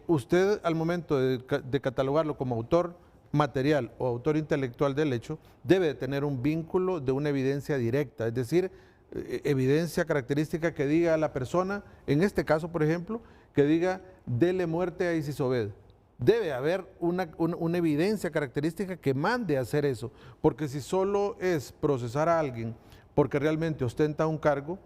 usted al momento de catalogarlo como autor material o autor intelectual del hecho, debe de tener un vínculo de una evidencia directa, es decir, evidencia característica que diga a la persona, en este caso, por ejemplo, que diga, dele muerte a Isis Obed. Debe haber una evidencia característica que mande a hacer eso, porque si solo es procesar a alguien porque realmente ostenta un cargo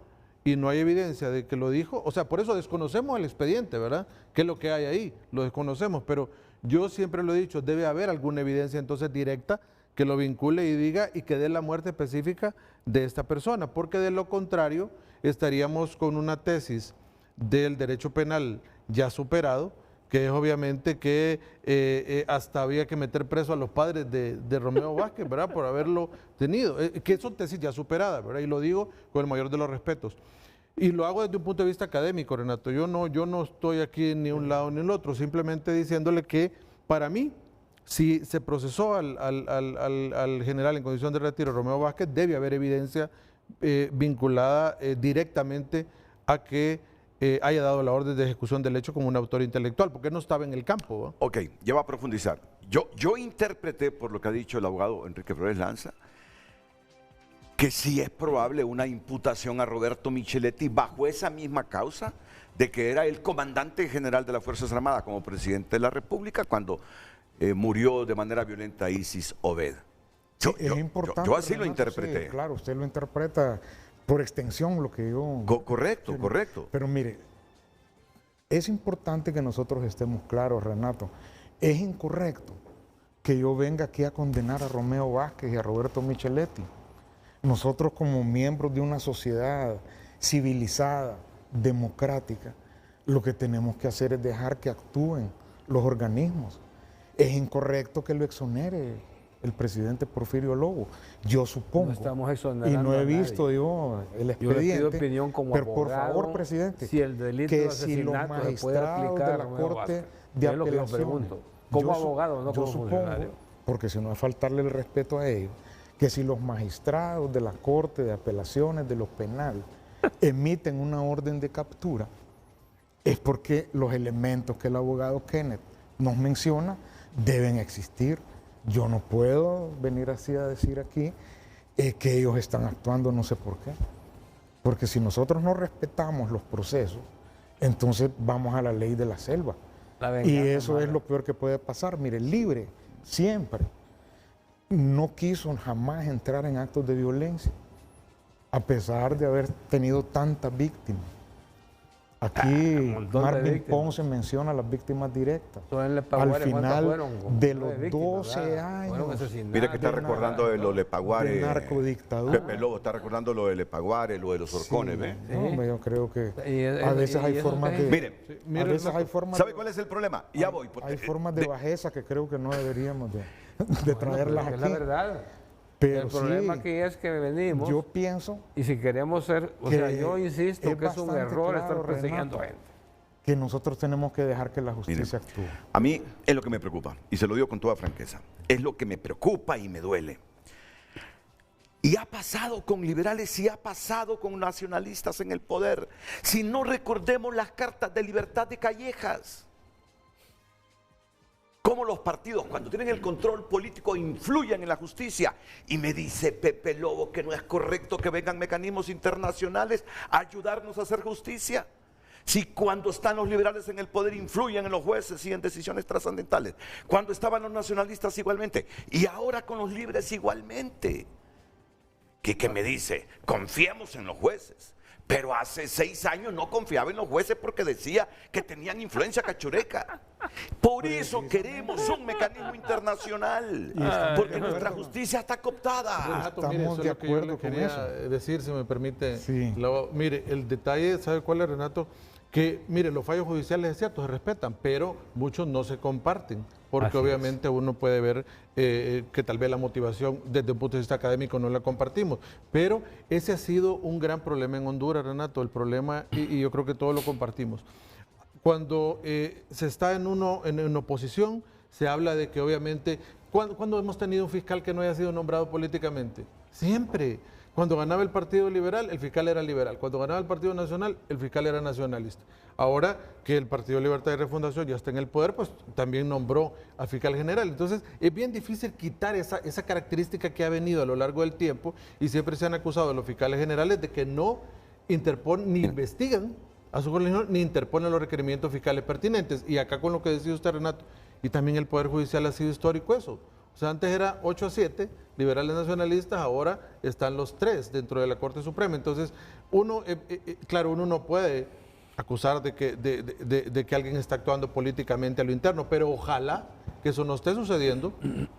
y no hay evidencia de que lo dijo. O sea, por eso desconocemos el expediente, ¿verdad? ¿Qué es lo que hay ahí? Lo desconocemos, pero yo siempre lo he dicho, debe haber alguna evidencia entonces directa que lo vincule y diga y que dé la muerte específica de esta persona, porque de lo contrario estaríamos con una tesis del derecho penal ya superado, que es obviamente que hasta había que meter preso a los padres de Romeo Vázquez, ¿verdad? Por haberlo tenido, que son tesis ya superadas, ¿verdad? Y lo digo con el mayor de los respetos. Y lo hago desde un punto de vista académico, Renato. Yo no estoy aquí ni un lado ni el otro, simplemente diciéndole que para mí, si se procesó al general en condición de retiro Romeo Vázquez, debe haber evidencia vinculada directamente a que haya dado la orden de ejecución del hecho como un autor intelectual, porque no estaba en el campo, ¿no? Ok, ya va a profundizar. Yo interpreté, por lo que ha dicho el abogado Enrique Flores Lanza, que sí es probable una imputación a Roberto Micheletti bajo esa misma causa de que era el comandante general de las Fuerzas Armadas como presidente de la República cuando murió de manera violenta Isis Obed. Es importante. Yo así lo Renato, interpreté. sí, claro, usted lo interpreta por extensión lo que yo... Correcto, correcto. Pero mire, es importante que nosotros estemos claros, Renato. Es incorrecto que yo venga aquí a condenar a Romeo Vázquez y a Roberto Micheletti. Nosotros como miembros de una sociedad civilizada, democrática, lo que tenemos que hacer es dejar que actúen los organismos. Es incorrecto que lo exonere el presidente Porfirio Lobo. Yo supongo, no estamos exonerando y no he a nadie. visto yo el expediente, yo le pido opinión como pero abogado, por favor, presidente, si el delito que de si los asesinato se puede magistrados aplicar de la a Romeo Corte Vázquez. de Es lo que yo Apelación, pregunto, como abogado, no yo como funcionario. supongo, porque si no es faltarle el respeto a ellos, que si los magistrados de la Corte de Apelaciones de los penales emiten una orden de captura, es porque los elementos que el abogado Kenneth nos menciona deben existir. Yo no puedo venir así a decir aquí que ellos están actuando no sé por qué. Porque si nosotros no respetamos los procesos, entonces vamos a la ley de la selva. Y eso es lo peor que puede pasar. Mire, Libre siempre no quiso jamás entrar en actos de violencia, a pesar de haber tenido tantas víctimas. Aquí Marvin Ponce menciona a las víctimas directas. Al final de los 12 años. Mira que está recordando de los Lepaguare. De narcodictadura. Pepe Lobo está recordando lo de Lepaguare, lo de los horcones, ¿ves? No, yo creo que a veces hay formas de... Mire, a veces hay formas ¿sabe cuál es el problema? Ya voy. Hay formas de bajeza que creo que no deberíamos de traerlas aquí. Es la verdad. Pero el problema sí, aquí es que venimos. Yo pienso. Y si queremos ser. O sea, yo insisto que es un error estar persiguiendo gente. Que nosotros tenemos que dejar que la justicia actúe. A mí es lo que me preocupa, y se lo digo con toda franqueza. Es lo que me preocupa y me duele. Y ha pasado con liberales y ha pasado con nacionalistas en el poder. Si no recordemos las cartas de Libertad de Callejas. Cómo los partidos, cuando tienen el control político, influyen en la justicia. Y me dice Pepe Lobo que no es correcto que vengan mecanismos internacionales a ayudarnos a hacer justicia. Si cuando están los liberales en el poder influyen en los jueces y en decisiones trascendentales. Cuando estaban los nacionalistas igualmente. Y ahora con los libres igualmente. ¿Qué me dice? Confiemos en los jueces. Pero hace 6 años no confiaba en los jueces porque decía que tenían influencia cachureca. Por eso queremos un mecanismo internacional, porque nuestra justicia está cooptada. Estamos de acuerdo con eso. Decir, si me permite, mire, el detalle, ¿sabe cuál es, Renato? Que, mire, los fallos judiciales es cierto, se respetan, pero muchos no se comparten, porque obviamente uno puede ver que tal vez la motivación desde un punto de vista académico no la compartimos, pero ese ha sido un gran problema en Honduras, Renato, el problema, y yo creo que todos lo compartimos. Cuando se está en oposición, se habla de que obviamente, ¿cuándo hemos tenido un fiscal que no haya sido nombrado políticamente? Siempre. Cuando ganaba el Partido Liberal, el fiscal era liberal. Cuando ganaba el Partido Nacional, el fiscal era nacionalista. Ahora que el Partido Libertad y Refundación ya está en el poder, pues también nombró al fiscal general. Entonces, es bien difícil quitar esa característica que ha venido a lo largo del tiempo y siempre se han acusado a los fiscales generales de que no interponen ni investigan a su colegio ni interponen los requerimientos fiscales pertinentes. Y acá con lo que decía usted, Renato, y también el Poder Judicial ha sido histórico eso. O sea, antes era 8-7, liberales nacionalistas, ahora están los 3 dentro de la Corte Suprema. Entonces, uno no puede acusar de que alguien está actuando políticamente a lo interno, pero ojalá que eso no esté sucediendo,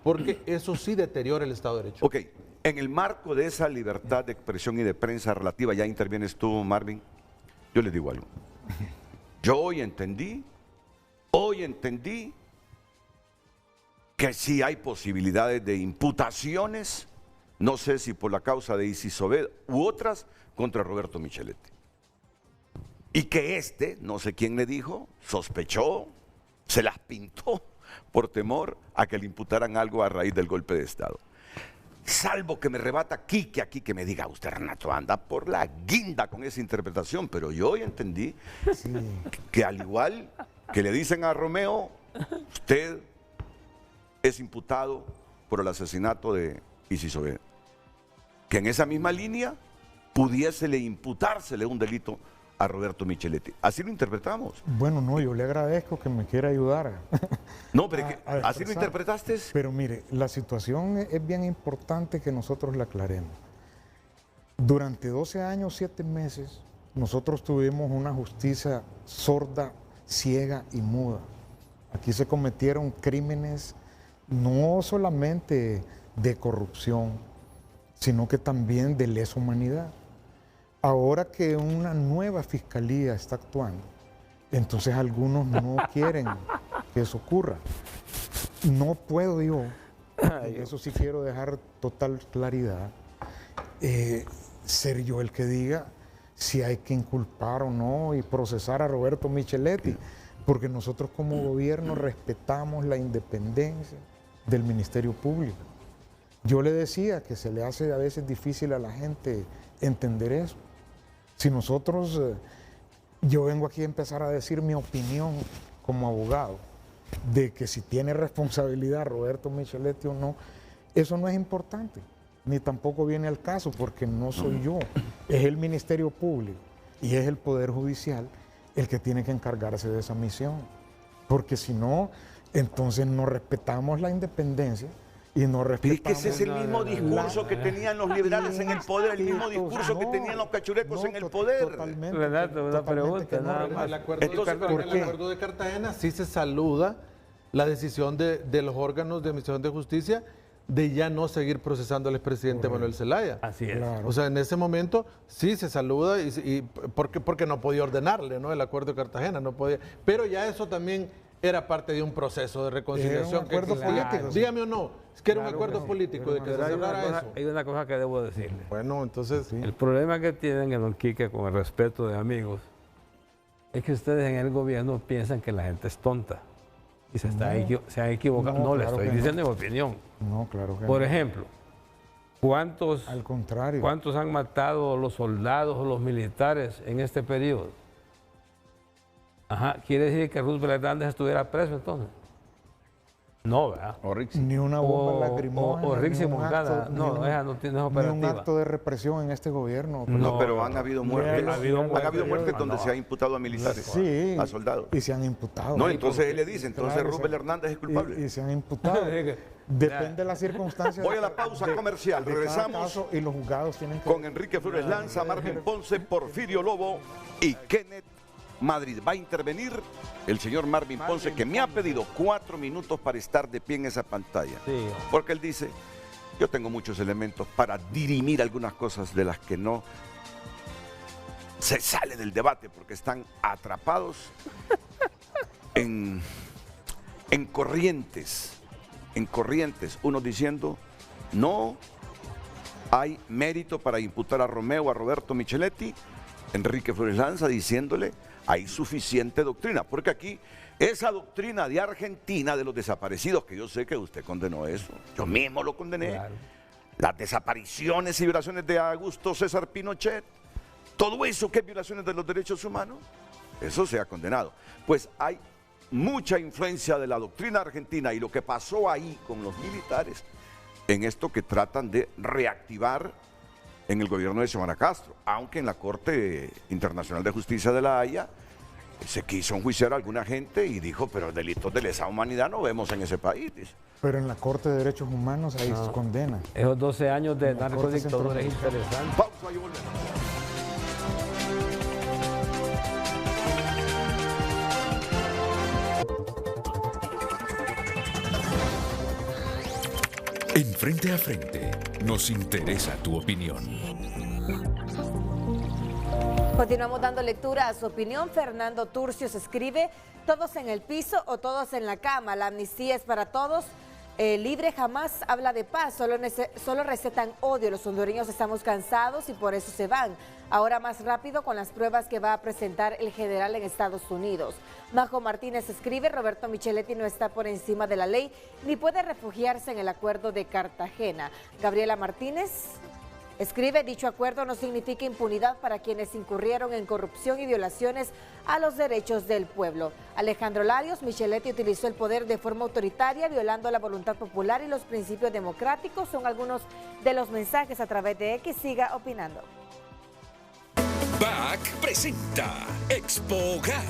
porque eso sí deteriora el Estado de Derecho. Ok, en el marco de esa libertad de expresión y de prensa relativa, ya intervienes tú, Marvin, yo les digo algo. Yo hoy entendí que sí hay posibilidades de imputaciones, no sé si por la causa de Isis Obed u otras, contra Roberto Micheletti. Y que no sé quién le dijo, sospechó, se las pintó por temor a que le imputaran algo a raíz del golpe de Estado. Salvo que me rebata Quique aquí, que me diga, usted Renato anda por la guinda con esa interpretación, pero yo hoy entendí que al igual que le dicen a Romeo, usted es imputado por el asesinato de Isis Obed, que en esa misma línea pudiésele imputársele un delito a Roberto Micheletti. Así lo interpretamos. Bueno, no, yo le agradezco que me quiera ayudar. No, pero ¿así lo interpretaste? Pero mire, la situación es bien importante que nosotros la aclaremos. Durante 12 años, 7 meses, nosotros tuvimos una justicia sorda, ciega y muda. Aquí se cometieron crímenes no solamente de corrupción, sino que también de lesa humanidad. Ahora que una nueva fiscalía está actuando, entonces algunos no quieren que eso ocurra. No puedo yo, y eso sí quiero dejar total claridad, ser yo el que diga si hay que inculpar o no y procesar a Roberto Micheletti, porque nosotros como gobierno respetamos la independencia del Ministerio Público. Yo le decía que se le hace a veces difícil a la gente entender eso. Si nosotros, yo vengo aquí a empezar a decir mi opinión como abogado, de que si tiene responsabilidad Roberto Micheletti o no, eso no es importante, ni tampoco viene al caso, porque no soy yo, es el Ministerio Público y es el Poder Judicial el que tiene que encargarse de esa misión, porque si no, entonces no respetamos la independencia. Y no respetamos. Pero es que ese es el mismo discurso que tenían los liberales en el poder, el mismo discurso que tenían los cachurecos en el poder. Totalmente. Renato, una pregunta nada más. El acuerdo de Cartagena sí se saluda la decisión de los órganos de administración de justicia de ya no seguir procesando al expresidente Manuel Zelaya. Así es. Claro. O sea, en ese momento sí se saluda porque no podía ordenarle, ¿no? El acuerdo de Cartagena no podía. Pero ya eso también era parte de un proceso de reconciliación. Era un acuerdo político. Dígame o no, es que era un acuerdo político de que se cerrara eso. Hay una cosa que debo decirle. Bueno, entonces... Sí. El problema que tienen en Don Quique, con el respeto de amigos, es que ustedes en el gobierno piensan que la gente es tonta y se han equivocado. No, le estoy diciendo mi opinión. No, claro que Por ejemplo, al contrario. ¿cuántos han matado los soldados o los militares en este periodo? Ajá, ¿quiere decir que Roosevelt Hernández estuviera preso entonces? No, ¿verdad? Ni una bomba lacrimógena. O Rixi Moncada. No, esa no tiene operativa. Ni un acto de represión en este gobierno. No, pero han habido muertes. Han habido muertes donde se ha imputado a militares, a soldados. Y se han imputado. No, entonces él le dice, entonces Roosevelt Hernández es culpable. Y se han imputado. Depende de las circunstancias. Voy a la pausa comercial. Regresamos y los juzgados tienen que... con Enrique Flores Lanza, Marvin Ponce, Porfirio Lobo y Kenneth Madrid. Va a intervenir el señor Marvin Ponce, que me ha pedido 4 minutos para estar de pie en esa pantalla. Sí. Porque él dice, yo tengo muchos elementos para dirimir algunas cosas de las que no se sale del debate, porque están atrapados en corrientes, unos diciendo, no hay mérito para imputar a Romeo, a Roberto Micheletti, Enrique Flores Lanza diciéndole, hay suficiente doctrina, porque aquí esa doctrina de Argentina de los desaparecidos, que yo sé que usted condenó eso, yo mismo lo condené, claro. Las desapariciones y violaciones de Augusto César Pinochet, todo eso que es violaciones de los derechos humanos, eso se ha condenado. Pues hay mucha influencia de la doctrina argentina y lo que pasó ahí con los militares en esto que tratan de reactivar en el gobierno de Xiomara Castro, aunque en la Corte Internacional de Justicia de La Haya se quiso enjuiciar a alguna gente y dijo, pero delitos de lesa humanidad no vemos en ese país. Dice. Pero en la Corte de Derechos Humanos ahí se condena. Esos 12 años de narcodictadura es interesante. Pausa y volvemos. En Frente a Frente nos interesa tu opinión. Continuamos dando lectura a su opinión. Fernando Turcios escribe: todos en el piso o todos en la cama. La amnistía es para todos. Libre jamás habla de paz, solo recetan odio. Los hondureños estamos cansados y por eso se van. Ahora más rápido con las pruebas que va a presentar el general en Estados Unidos. Majo Martínez escribe: Roberto Micheletti no está por encima de la ley ni puede refugiarse en el acuerdo de Cartagena. Gabriela Martínez escribe: dicho acuerdo no significa impunidad para quienes incurrieron en corrupción y violaciones a los derechos del pueblo. Alejandro Larios: Micheletti utilizó el poder de forma autoritaria, violando la voluntad popular y los principios democráticos. Son algunos de los mensajes a través de X. Siga opinando. BAC presenta Expo Hogar,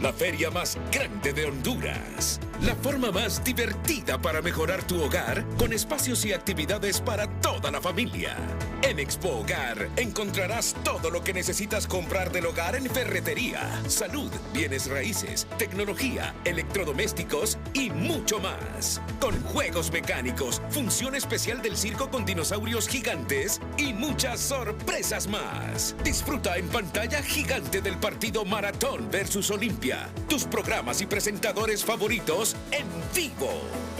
la feria más grande de Honduras. La forma más divertida para mejorar tu hogar, con espacios y actividades para toda la familia. En Expo Hogar encontrarás todo lo que necesitas comprar del hogar en ferretería, salud, bienes raíces, tecnología, electrodomésticos y mucho más. Con juegos mecánicos, función especial del circo con dinosaurios gigantes y muchas sorpresas más. Disfruta en pantalla gigante del partido Maratón versus Olimpia. Tus programas y presentadores favoritos en vivo.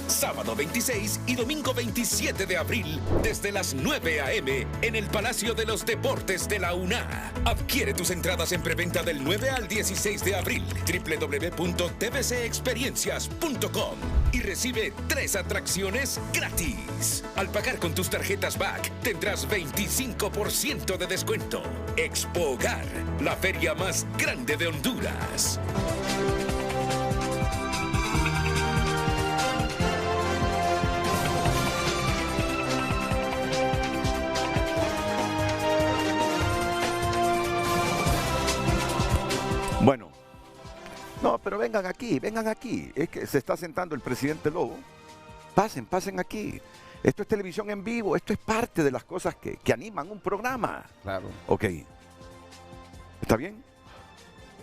Sábado 26 y domingo 27 de abril, desde las 9 a.m. en el Palacio de los Deportes de la UNA. Adquiere tus entradas en preventa del 9 al 16 de abril, www.tvcexperiencias.com, y recibe 3 atracciones gratis. Al pagar con tus tarjetas BAC, tendrás 25% de descuento. Expo Hogar, la feria más grande de Honduras. Bueno, no, pero vengan aquí, es que se está sentando el presidente Lobo. Pasen aquí. Esto es televisión en vivo, esto es parte de las cosas que animan un programa. Claro. Ok. ¿Está bien?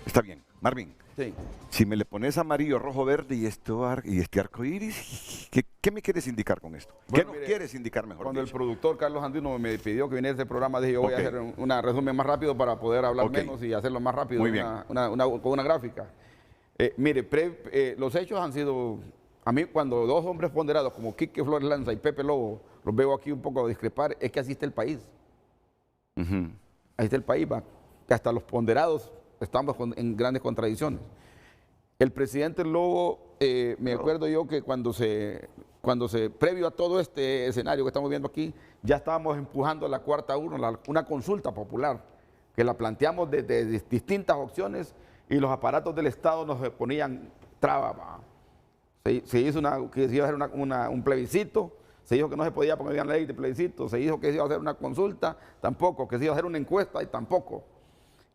Está bien. Marvin, sí. Si me le pones amarillo, rojo, verde y este arco iris, ¿qué me quieres indicar con esto? Bueno, ¿Qué no quieres indicar mejor? Cuando el productor Carlos Andino me pidió que viniera a este programa, dije yo voy a hacer un resumen más rápido para poder hablar menos y hacerlo más rápido. Muy bien. Con una gráfica. Los hechos han sido, a mí cuando dos hombres ponderados como Quique Flores Lanza y Pepe Lobo, los veo aquí un poco a discrepar, es que así está el país. Ahí está el país, va. Que hasta los ponderados estamos en grandes contradicciones. El presidente Lobo, me acuerdo yo que cuando se previo a todo este escenario que estamos viendo aquí, ya estábamos empujando la cuarta urna, una consulta popular, que la planteamos desde distintas opciones y los aparatos del Estado nos ponían trabas. Se hizo que se iba a hacer un plebiscito, se dijo que no se podía poner en la ley de plebiscito, se dijo que se iba a hacer una consulta, tampoco, que se iba a hacer una encuesta y tampoco.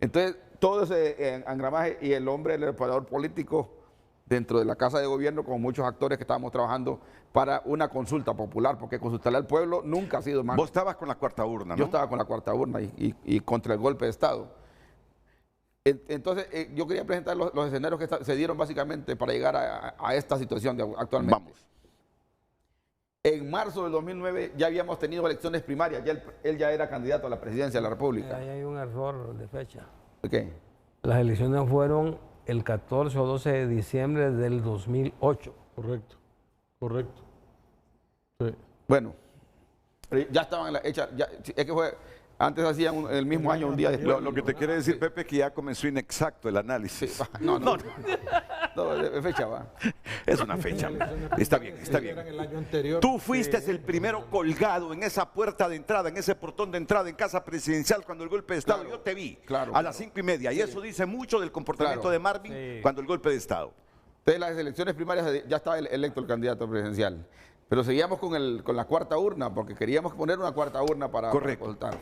Entonces, todo ese engramaje y el hombre, el operador político dentro de la Casa de Gobierno, con muchos actores que estábamos trabajando para una consulta popular, porque consultarle al pueblo nunca ha sido malo. Vos estabas con la cuarta urna, ¿no? Yo estaba con la cuarta urna y contra el golpe de Estado. Entonces, yo quería presentar los escenarios que se dieron básicamente para llegar a esta situación actualmente. Vamos. En marzo del 2009 ya habíamos tenido elecciones primarias, él ya era candidato a la presidencia de la República. Ahí hay un error de fecha. ¿Qué? Las elecciones fueron el 14 o 12 de diciembre del 2008. Correcto. Sí. Bueno, ya estaban hechas, es que fue, antes hacían el mismo año, un día después. Lo que te quiere decir, Pepe, es que ya comenzó inexacto el análisis. Sí, no, fecha va. Es una fecha. Está bien. Tú fuiste el primero colgado en esa puerta de entrada, en ese portón de entrada en Casa Presidencial cuando el golpe de Estado. Claro, yo te vi a las 5:30. Sí. Y eso dice mucho del comportamiento de Marvin cuando el golpe de Estado. Entonces, las elecciones primarias ya estaba electo el candidato presidencial. Pero seguíamos con la cuarta urna, porque queríamos poner una cuarta urna para votar.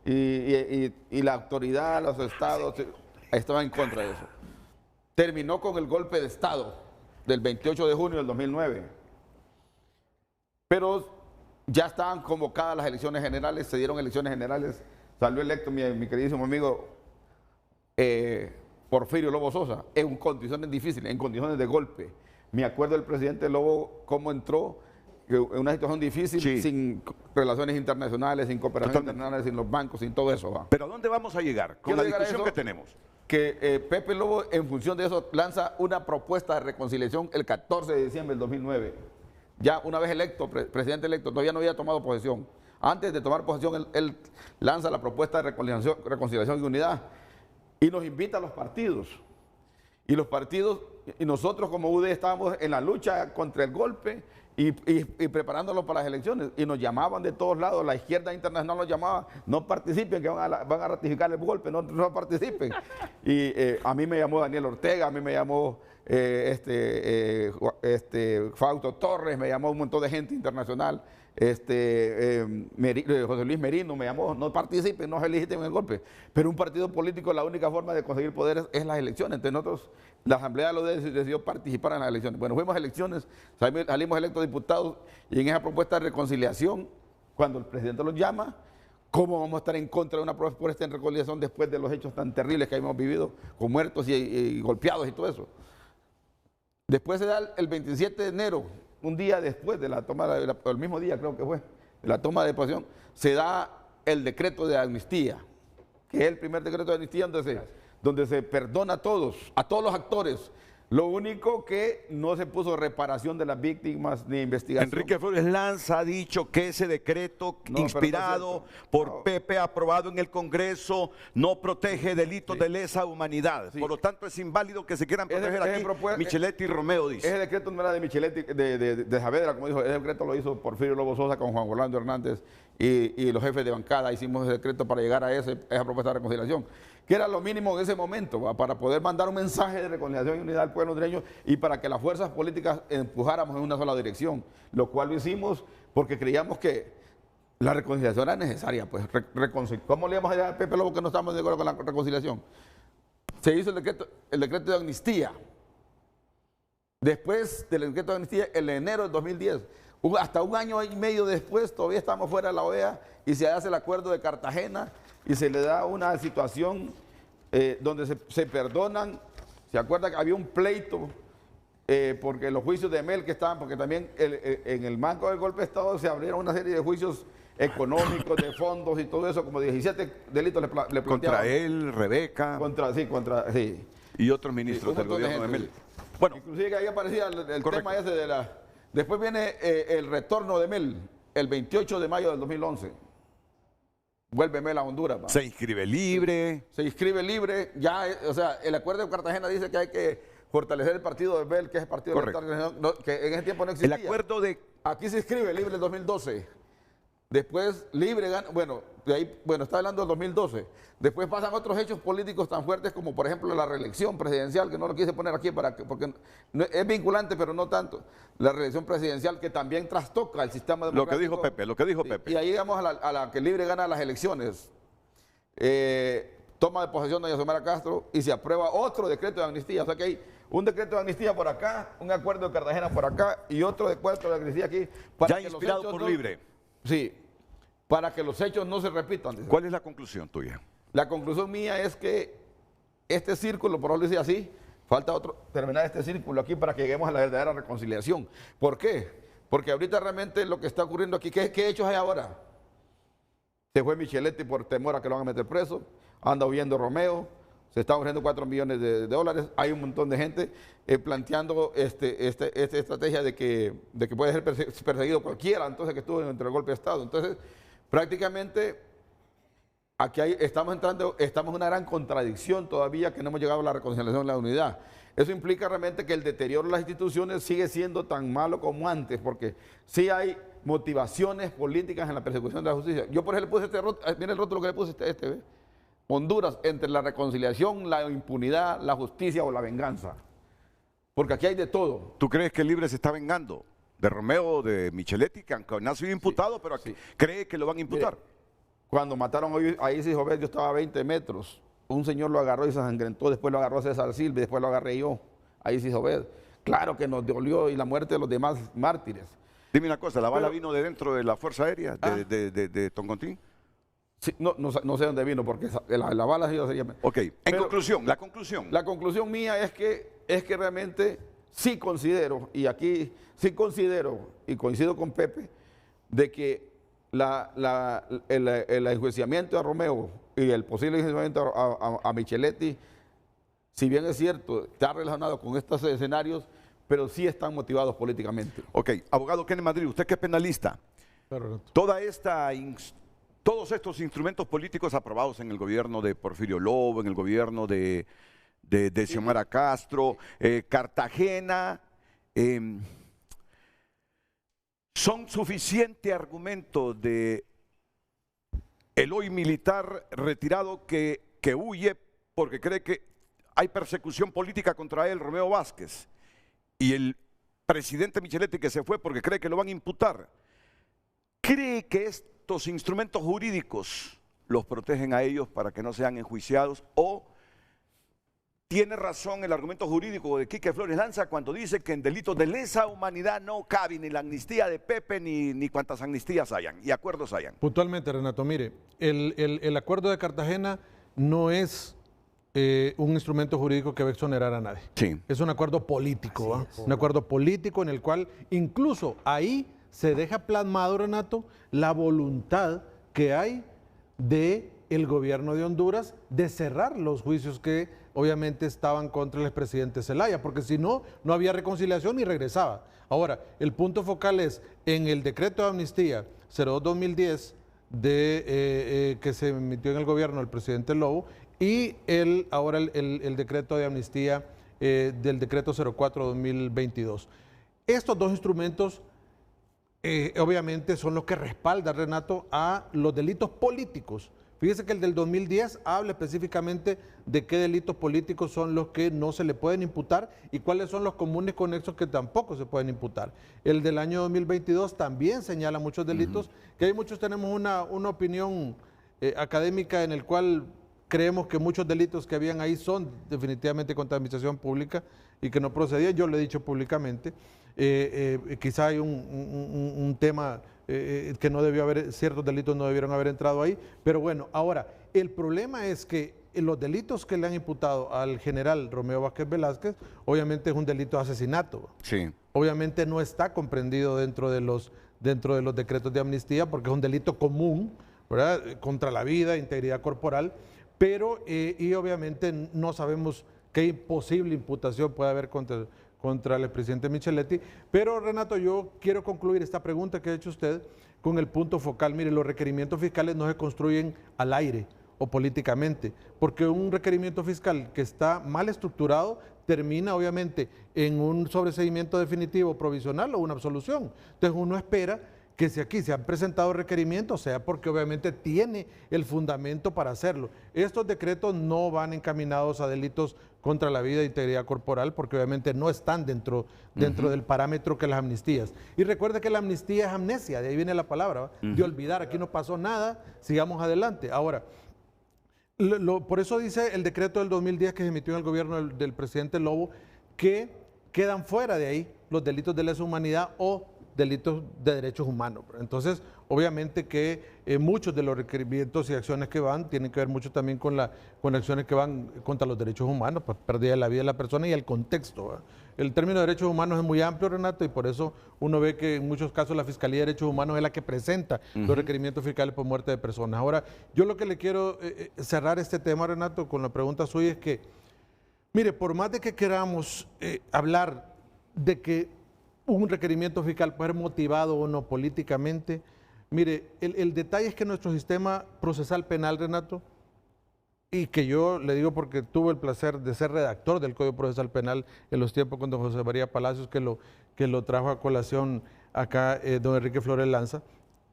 Y la autoridad, los estados estaban en contra de eso. terminó con el golpe de Estado del 28 de junio del 2009. Pero ya estaban convocadas las elecciones generales, se dieron elecciones generales, salió electo mi queridísimo amigo Porfirio Lobo Sosa, en condiciones difíciles, en condiciones de golpe. Me acuerdo del presidente Lobo cómo entró en una situación difícil, sí, sin relaciones internacionales, sin cooperación internacional, sin los bancos, sin todo eso. ¿Va? Pero ¿a dónde vamos a llegar con la discusión que tenemos? Que Pepe Lobo, en función de eso, lanza una propuesta de reconciliación el 14 de diciembre del 2009. Ya una vez electo, presidente electo, todavía no había tomado posesión. Antes de tomar posesión, él lanza la propuesta de reconciliación y unidad y nos invita a los partidos. Y los partidos, y nosotros como UD estábamos en la lucha contra el golpe y preparándolos para las elecciones. Y nos llamaban de todos lados, la izquierda internacional nos llamaba, no participen, que van a ratificar el golpe, no participen. Y a mí me llamó Daniel Ortega, a mí me llamó Fausto Torres, me llamó un montón de gente internacional. José Luis Merino me llamó, no participen, no se legitimen el golpe. Pero un partido político, la única forma de conseguir poder es las elecciones. Entonces nosotros, la Asamblea de la UD decidió participar en las elecciones. Bueno, fuimos a elecciones, salimos electos diputados y en esa propuesta de reconciliación, cuando el presidente los llama, ¿cómo vamos a estar en contra de una propuesta de reconciliación después de los hechos tan terribles que hemos vivido, con muertos y golpeados y todo eso? Después se da el 27 de enero, un día después de la toma, el mismo día creo que fue, de la toma de posesión, se da el decreto de amnistía, que es el primer decreto de amnistía donde se perdona a todos los actores. Lo único que no se puso reparación de las víctimas ni investigación. Enrique Flores Lanza ha dicho que ese decreto inspirado por Pepe, aprobado en el Congreso, no protege delitos de lesa humanidad. Sí. Por lo tanto, es inválido que se quieran proteger aquí. Micheletti y Romeo dice. Ese decreto no era de Micheletti, de Saavedra, como dijo. Ese decreto lo hizo Porfirio Lobo Sosa con Juan Orlando Hernández y los jefes de bancada. Hicimos ese decreto para llegar a esa propuesta de reconciliación, que era lo mínimo en ese momento, ¿va? Para poder mandar un mensaje de reconciliación y unidad al pueblo hondureño y para que las fuerzas políticas empujáramos en una sola dirección, lo cual lo hicimos porque creíamos que la reconciliación era necesaria. Pues, ¿cómo le íbamos a decir a Pepe Lobo que no estamos de acuerdo con la reconciliación? Se hizo el decreto de amnistía. Después del decreto de amnistía, en enero de 2010, hasta un año y medio después, todavía estamos fuera de la OEA y se hace el acuerdo de Cartagena y se le da una situación donde se perdonan. ¿Se acuerda que había un pleito porque los juicios de Mel que estaban, porque también en el marco del golpe de Estado se abrieron una serie de juicios económicos, de fondos y todo eso, como 17 delitos le planteaban. Contra él, Rebeca. Sí. Y otros ministros del gobierno de Mel. Bueno, inclusive que ahí aparecía el tema ese de la... Después viene el retorno de Mel, el 28 de mayo del 2011. Vuelve Mel a Honduras. ¿Va? Se inscribe libre. Se inscribe libre. Ya, o sea, el acuerdo de Cartagena dice que hay que fortalecer el partido de Mel, que es el partido de que en ese tiempo no existía. El acuerdo de... Aquí se inscribe libre en 2012. Después libre gana, está hablando del 2012. Después pasan otros hechos políticos tan fuertes como por ejemplo la reelección presidencial, que no lo quise poner aquí porque es vinculante, pero no tanto. La reelección presidencial que también trastoca el sistema democrático. Lo que dijo Pepe. Y ahí llegamos a la que libre gana las elecciones. Toma de posesión doña Xiomara Castro y se aprueba otro decreto de amnistía. O sea que hay un decreto de amnistía por acá, un acuerdo de Cartagena por acá y otro decreto de amnistía aquí. Para ya inspirado por libre. Sí, para que los hechos no se repitan. ¿Cuál es la conclusión tuya? La conclusión mía es que este círculo, por lo dice así, falta terminar este círculo aquí para que lleguemos a la verdadera reconciliación. ¿Por qué? Porque ahorita realmente lo que está ocurriendo aquí, ¿qué hechos hay ahora? Se fue Micheletti por temor a que lo van a meter preso, anda huyendo Romeo, se están ofreciendo 4 millones de dólares, hay un montón de gente planteando esta estrategia de que puede ser perseguido cualquiera, entonces que estuvo entre el golpe de Estado. Entonces, prácticamente, aquí estamos en una gran contradicción todavía que no hemos llegado a la reconciliación y la unidad. Eso implica realmente que el deterioro de las instituciones sigue siendo tan malo como antes, porque sí hay motivaciones políticas en la persecución de la justicia. Yo por ejemplo le puse mira el rótulo que le puse ¿ve? Honduras, entre la reconciliación, la impunidad, la justicia o la venganza. Porque aquí hay de todo. ¿Tú crees que el libre se está vengando de Romeo, de Micheletti, que aunque no ha sido imputado, pero aquí cree que lo van a imputar? Mire, cuando mataron a Isis Jovet, yo estaba a 20 metros un señor lo agarró y se sangrentó, después lo agarró César Silva, después lo agarré yo. Ahí se hizo ver. Claro que nos dolió y la muerte de los demás mártires. Dime una cosa, ¿la bala vino de dentro de la Fuerza Aérea de Toncontín? Sí, no sé dónde vino, porque la bala ha sido seriamente. Ok, conclusión, la conclusión. La conclusión mía es que realmente sí considero, y aquí sí considero, y coincido con Pepe, de que el enjuiciamiento a Romeo y el posible enjuiciamiento a Micheletti, si bien es cierto, está relacionado con estos escenarios, pero sí están motivados políticamente. Ok, abogado Kenneth Madrid, usted que es penalista, todos estos instrumentos políticos aprobados en el gobierno de Porfirio Lobo, en el gobierno de Xiomara Castro, Cartagena, son suficiente argumento de el hoy militar retirado que huye porque cree que hay persecución política contra él, Romeo Vázquez, y el presidente Micheletti que se fue porque cree que lo van a imputar. ¿Cree que estos instrumentos jurídicos los protegen a ellos para que no sean enjuiciados? ¿O tiene razón el argumento jurídico de Quique Flores Lanza cuando dice que en delitos de lesa humanidad no cabe ni la amnistía de Pepe ni cuantas amnistías hayan y acuerdos hayan? Puntualmente, Renato, mire, el acuerdo de Cartagena no es un instrumento jurídico que va a exonerar a nadie. Sí. Es un acuerdo político, un acuerdo político en el cual incluso ahí se deja plasmado, Renato, la voluntad que hay del gobierno de Honduras de cerrar los juicios que obviamente estaban contra el expresidente Zelaya, porque si no, no había reconciliación y regresaba. Ahora, el punto focal es en el decreto de amnistía 02-2010 que se emitió en el gobierno del presidente Lobo y ahora el decreto de amnistía del decreto 04-2022. Estos dos instrumentos obviamente son los que respaldan, Renato, a los delitos políticos. Fíjese que el del 2010 habla específicamente de qué delitos políticos son los que no se le pueden imputar y cuáles son los comunes conexos que tampoco se pueden imputar. El del año 2022 también señala muchos delitos, que hay muchos tenemos una opinión académica en el cual creemos que muchos delitos que habían ahí son definitivamente contra la administración pública y que no procedían. Yo lo he dicho públicamente. Quizá hay un tema que no debió haber, ciertos delitos no debieron haber entrado ahí, pero bueno, ahora, el problema es que los delitos que le han imputado al general Romeo Vázquez Velázquez, obviamente es un delito de asesinato. Sí. Obviamente no está comprendido dentro de los decretos de amnistía porque es un delito común, ¿verdad?, contra la vida, integridad corporal, pero, y obviamente no sabemos qué posible imputación puede haber contra el expresidente Micheletti. Pero, Renato, yo quiero concluir esta pregunta que ha hecho usted con el punto focal. Mire, los requerimientos fiscales no se construyen al aire o políticamente, porque un requerimiento fiscal que está mal estructurado termina, obviamente, en un sobreseimiento definitivo provisional o una absolución. Entonces, uno espera que si aquí se han presentado requerimientos, sea porque obviamente tiene el fundamento para hacerlo. Estos decretos no van encaminados a delitos contra la vida e integridad corporal, porque obviamente no están dentro del parámetro que las amnistías. Y recuerde que la amnistía es amnesia, de ahí viene la palabra, de olvidar, aquí no pasó nada, sigamos adelante. Ahora, por eso dice el decreto del 2010 que se emitió en el gobierno del presidente Lobo, que quedan fuera de ahí los delitos de lesa humanidad o delitos de derechos humanos. Entonces, obviamente que muchos de los requerimientos y acciones que van tienen que ver mucho también con acciones que van contra los derechos humanos, pues pérdida de la vida de la persona y el contexto, ¿verdad? El término de derechos humanos es muy amplio, Renato, y por eso uno ve que en muchos casos la Fiscalía de Derechos Humanos es la que presenta los requerimientos fiscales por muerte de personas. Ahora, yo lo que le quiero cerrar este tema, Renato, con la pregunta suya es que, mire, por más de que queramos hablar de que un requerimiento fiscal puede ser motivado o no políticamente, mire, el detalle es que nuestro sistema procesal penal, Renato, y que yo le digo porque tuve el placer de ser redactor del Código Procesal Penal en los tiempos con don José María Palacios, que lo trajo a colación acá don Enrique Flores Lanza,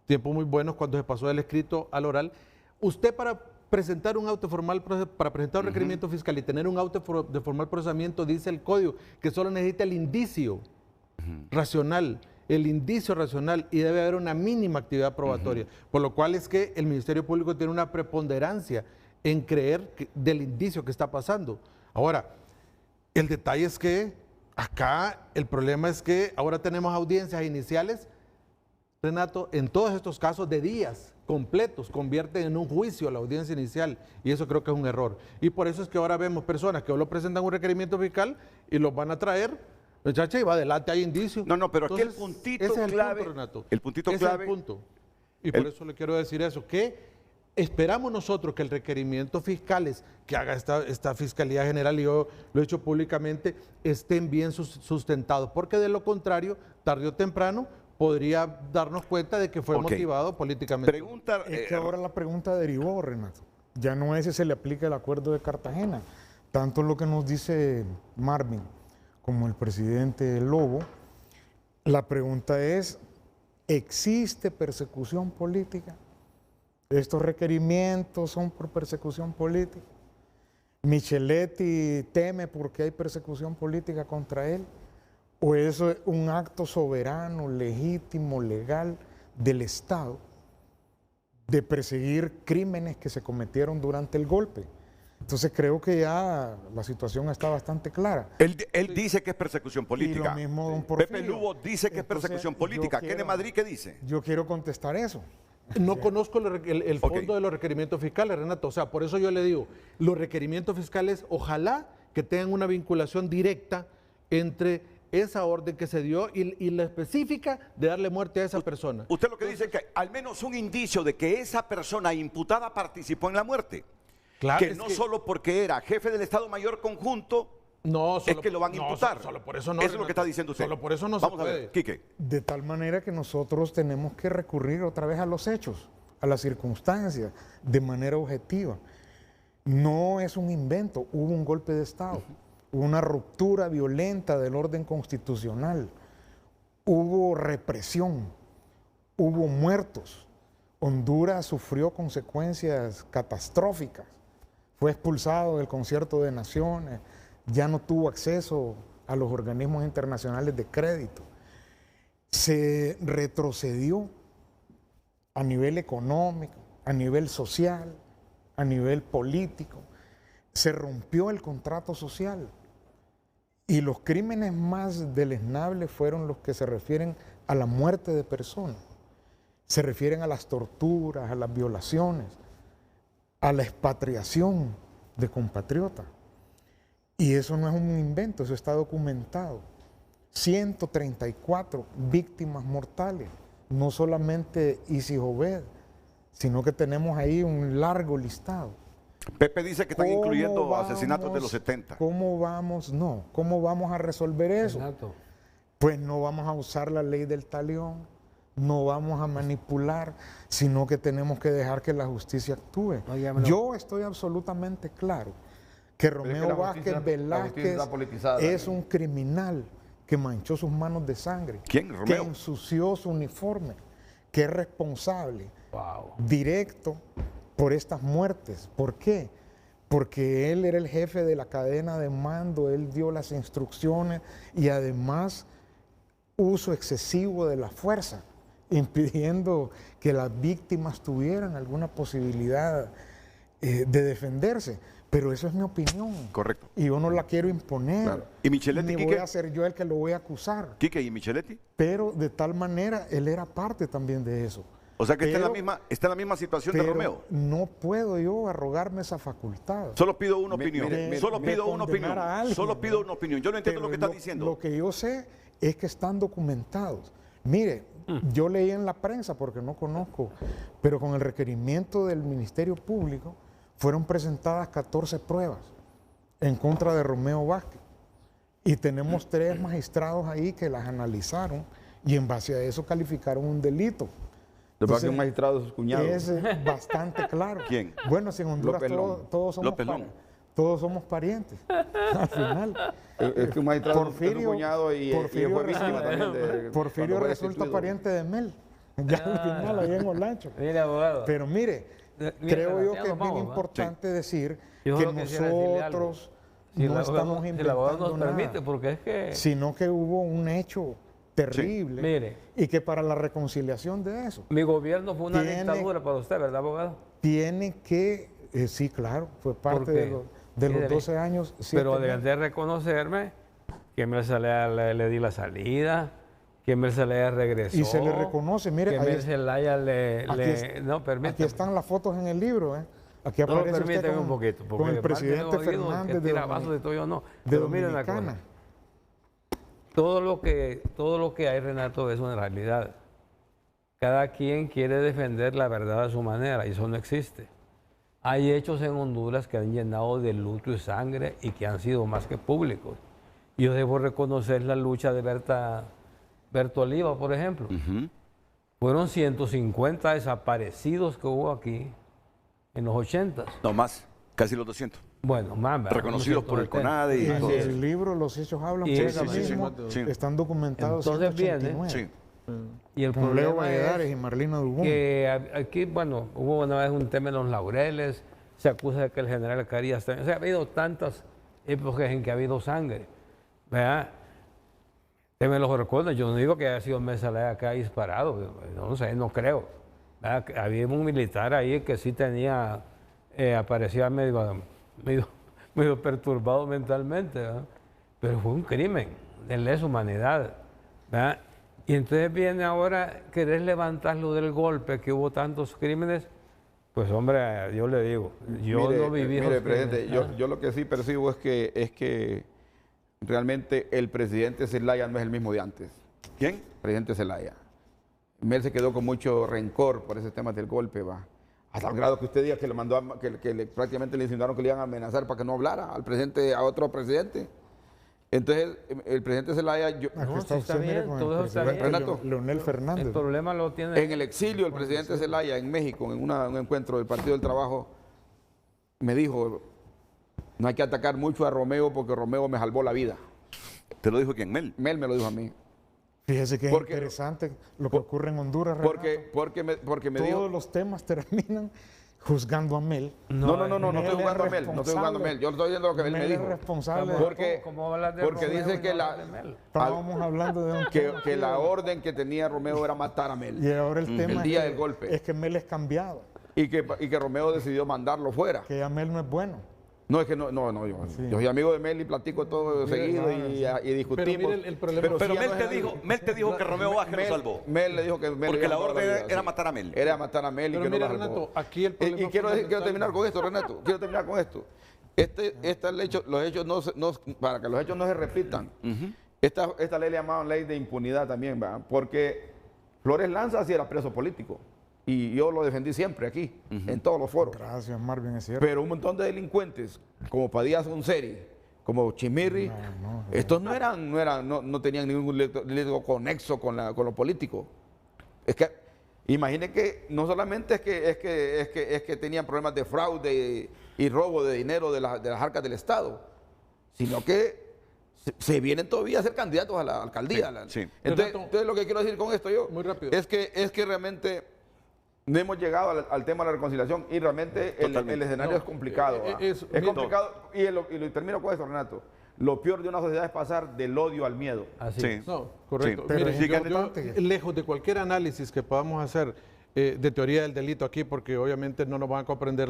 tiempos muy buenos cuando se pasó del escrito al oral. Usted para presentar un auto formal, para presentar un requerimiento fiscal y tener un auto de formal procesamiento, dice el Código que solo necesita el indicio racional, el indicio racional, y debe haber una mínima actividad probatoria, por lo cual es que el Ministerio Público tiene una preponderancia en creer del indicio que está pasando. Ahora, el detalle es que acá el problema es que ahora tenemos audiencias iniciales, Renato, en todos estos casos de días completos, convierten en un juicio la audiencia inicial, y eso creo que es un error. Y por eso es que ahora vemos personas que solo presentan un requerimiento fiscal y los van a traer, muchacha, y va adelante, hay indicios. No, pero entonces, aquí el puntito ese es clave, el punto, Renato. el puntito Ese clave, es el punto. Y por eso le quiero decir eso, que esperamos nosotros que el requerimiento fiscales que haga esta Fiscalía General, y yo lo he hecho públicamente, estén bien sustentados, porque de lo contrario, tarde o temprano, podría darnos cuenta de que fue motivado políticamente. Es que ahora la pregunta derivó, Renato. Ya no es si se le aplica el acuerdo de Cartagena. Tanto lo que nos dice Marvin como el presidente Lobo, la pregunta es, ¿existe persecución política? ¿Estos requerimientos son por persecución política? ¿Micheletti teme porque hay persecución política contra él? ¿O eso es un acto soberano, legítimo, legal del Estado de perseguir crímenes que se cometieron durante el golpe? Entonces creo que ya la situación está bastante clara. Él dice que es persecución política. Y lo mismo don Porfirio. Pepe Lugo dice que es persecución política. ¿Qué de Madrid qué dice? Yo quiero contestar eso. No conozco el fondo de los requerimientos fiscales, Renato. O sea, por eso yo le digo, los requerimientos fiscales, ojalá que tengan una vinculación directa entre esa orden que se dio y la específica de darle muerte a esa persona. Usted lo que dice es que al menos un indicio de que esa persona imputada participó en la muerte. Claro, que no solo porque era jefe del Estado Mayor Conjunto, es que lo van a imputar. Solo por eso no. Eso es lo que está diciendo usted. Solo por eso no Vamos se puede. a ver, Quique. De tal manera que nosotros tenemos que recurrir otra vez a los hechos, a las circunstancias, de manera objetiva. No es un invento, hubo un golpe de Estado, hubo una ruptura violenta del orden constitucional, hubo represión, hubo muertos. Honduras sufrió consecuencias catastróficas, fue expulsado del Concierto de Naciones, ya no tuvo acceso a los organismos internacionales de crédito. Se retrocedió a nivel económico, a nivel social, a nivel político. Se rompió el contrato social. Y los crímenes más deleznables fueron los que se refieren a la muerte de personas. Se refieren a las torturas, a las violaciones, a la expatriación de compatriotas. Y eso no es un invento, eso está documentado. 134 víctimas mortales, no solamente Isis Obed, sino que tenemos ahí un largo listado. Pepe dice que están incluyendo asesinatos de los 70. ¿Cómo vamos a resolver eso? Renato. Pues no vamos a usar la ley del talión, no vamos a manipular, sino que tenemos que dejar que la justicia actúe. Yo estoy absolutamente claro que Romeo Vázquez Velázquez es un criminal que manchó sus manos de sangre, ¿Quién? Romeo. que ensució su uniforme, que es responsable directo por estas muertes. ¿Por qué? Porque él era el jefe de la cadena de mando, él dio las instrucciones y además uso excesivo de la fuerza, impidiendo que las víctimas tuvieran alguna posibilidad de defenderse. Pero eso es mi opinión. Correcto. Y yo no la quiero imponer. Claro. ¿Y Micheletti, ni Quique? voy a ser yo el que lo voy a acusar. Quique, ¿y Micheletti? Pero de tal manera, él era parte también de eso. O sea que está en la misma situación de Romeo. No puedo yo arrogarme esa facultad. Solo pido una opinión. Solo pido una opinión. Yo no entiendo lo que está diciendo. Lo que yo sé es que están documentados. Mire, yo leí en la prensa porque no conozco, pero con el requerimiento del Ministerio Público fueron presentadas 14 pruebas en contra de Romeo Vázquez. Y tenemos 3 magistrados ahí que las analizaron y en base a eso calificaron un delito. Entonces, un magistrado de sus cuñados. Es bastante claro. ¿Quién? Bueno, si en Honduras todos somos parientes. Al final. Es que un magistrado Porfirio, de su cuñado y fue víctima también de... Porfirio resulta pariente de Mel. Ya al final, ahí en Olancho. Mire, abogado. Pero mire, creo yo que es bien importante decir que nosotros no estamos inventando nada, sino que hubo un hecho terrible. Mire, y que para la reconciliación de eso mi gobierno fue una dictadura para usted, ¿verdad, abogado? Tiene que Sí, claro, fue parte Porque, de los 12 años. Pero deben de reconocerme que Mel Zelaya le di la salida, que Mel Zelaya regresó. Y se le reconoce, mire. Que Mel Zelaya no, permítame. Aquí están las fotos en el libro, Aquí aparece no, permíteme usted un poquito, porque con el presidente Fernández de todo yo no. de Pero miren la Dominicana. cosa. Todo lo que hay, Renato, es una realidad. Cada quien quiere defender la verdad a su manera y eso no existe. Hay hechos en Honduras que han llenado de luto y sangre y que han sido más que públicos. Yo debo reconocer la lucha de Berto Oliva, por ejemplo. Fueron 150 desaparecidos que hubo aquí en los 80. No más, casi los 200. Bueno, más. Reconocidos por el CONADE y en todo eso. el libro los hechos hablan Y por eso sí mismo. sí. Están documentados. Entonces 189. Sí. Y el Con Leo problema Valladares es y Marlina Dubón. que aquí, bueno, hubo una vez un tema en los Laureles, se acusa de que el general Carías también. O sea, ha habido tantas épocas en que ha habido sangre, ¿verdad? Usted me lo recuerda, yo no digo que haya sido Mel Zelaya acá disparado, no sé, no creo. ¿Verdad? Había un militar ahí que sí tenía, aparecía medio perturbado mentalmente, ¿verdad? Pero fue un crimen de lesa humanidad, ¿verdad? Y entonces viene ahora querer levantar lo del golpe, que hubo tantos crímenes. Pues hombre, yo le digo, yo no viví esos presidente, crímenes. yo lo que sí percibo es que realmente el presidente Zelaya no es el mismo de antes. ¿Quién? Presidente Zelaya. Mel se quedó con mucho rencor por ese tema del golpe, va. Hasta el grado que usted diga que le mandó prácticamente le insinuaron que le iban a amenazar para que no hablara al presidente, a otro presidente. Entonces, el presidente Zelaya... No, sí está bien, todo está bien. Renato, Leonel Fernández. El problema lo tiene... en el exilio, el presidente Zelaya en México, en un encuentro del Partido del Trabajo, me dijo, no hay que atacar mucho a Romeo porque Romeo me salvó la vida. ¿Te lo dijo quién? Mel. Mel me lo dijo a mí. Fíjese que es interesante lo que ocurre en Honduras, Renato. Porque me dijo... Todos los temas terminan juzgando a Mel. No estoy jugando a Mel, no estoy jugando a Mel. Yo estoy diciendo lo que Mel me dijo. Es responsable. Porque dice que estábamos hablando de que la orden que tenía Romeo era matar a Mel. Y ahora el tema el día del golpe. Es que Mel es cambiado. Y que Romeo decidió mandarlo fuera. Que ya Mel no es bueno. No, es que yo soy amigo de Mel y platico todo seguido y discutimos. Pero Mel te dijo que Romeo Vázquez lo salvó. Mel le dijo que Mel porque la orden era matar a Mel. Era matar a Mel y que no lo salvó. Renato, aquí el problema y quiero terminar con esto, Renato. Quiero terminar con esto. Para que los hechos no se repitan, esta ley le llamaban ley de impunidad también, ¿verdad? Porque Flores Lanza sí era preso político. Y yo lo defendí siempre aquí, en todos los foros. Gracias, Marvin, es cierto. Pero un montón de delincuentes, como Padilla Sonseri, como Chimirri, estos no tenían ningún delito conexo con lo político. Es que, imaginen que no solamente es que tenían problemas de fraude y robo de dinero de las arcas del Estado, sino que se vienen todavía a ser candidatos a la alcaldía. Sí. Entonces lo que quiero decir con esto yo, muy rápido, es que realmente no hemos llegado al tema de la reconciliación y realmente el escenario es complicado. Es complicado y lo termino con esto, Renato. Lo peor de una sociedad es pasar del odio al miedo. Así es. No, correcto. Sí. Mire, yo, lejos de cualquier análisis que podamos hacer de teoría del delito aquí, porque obviamente no nos van a comprender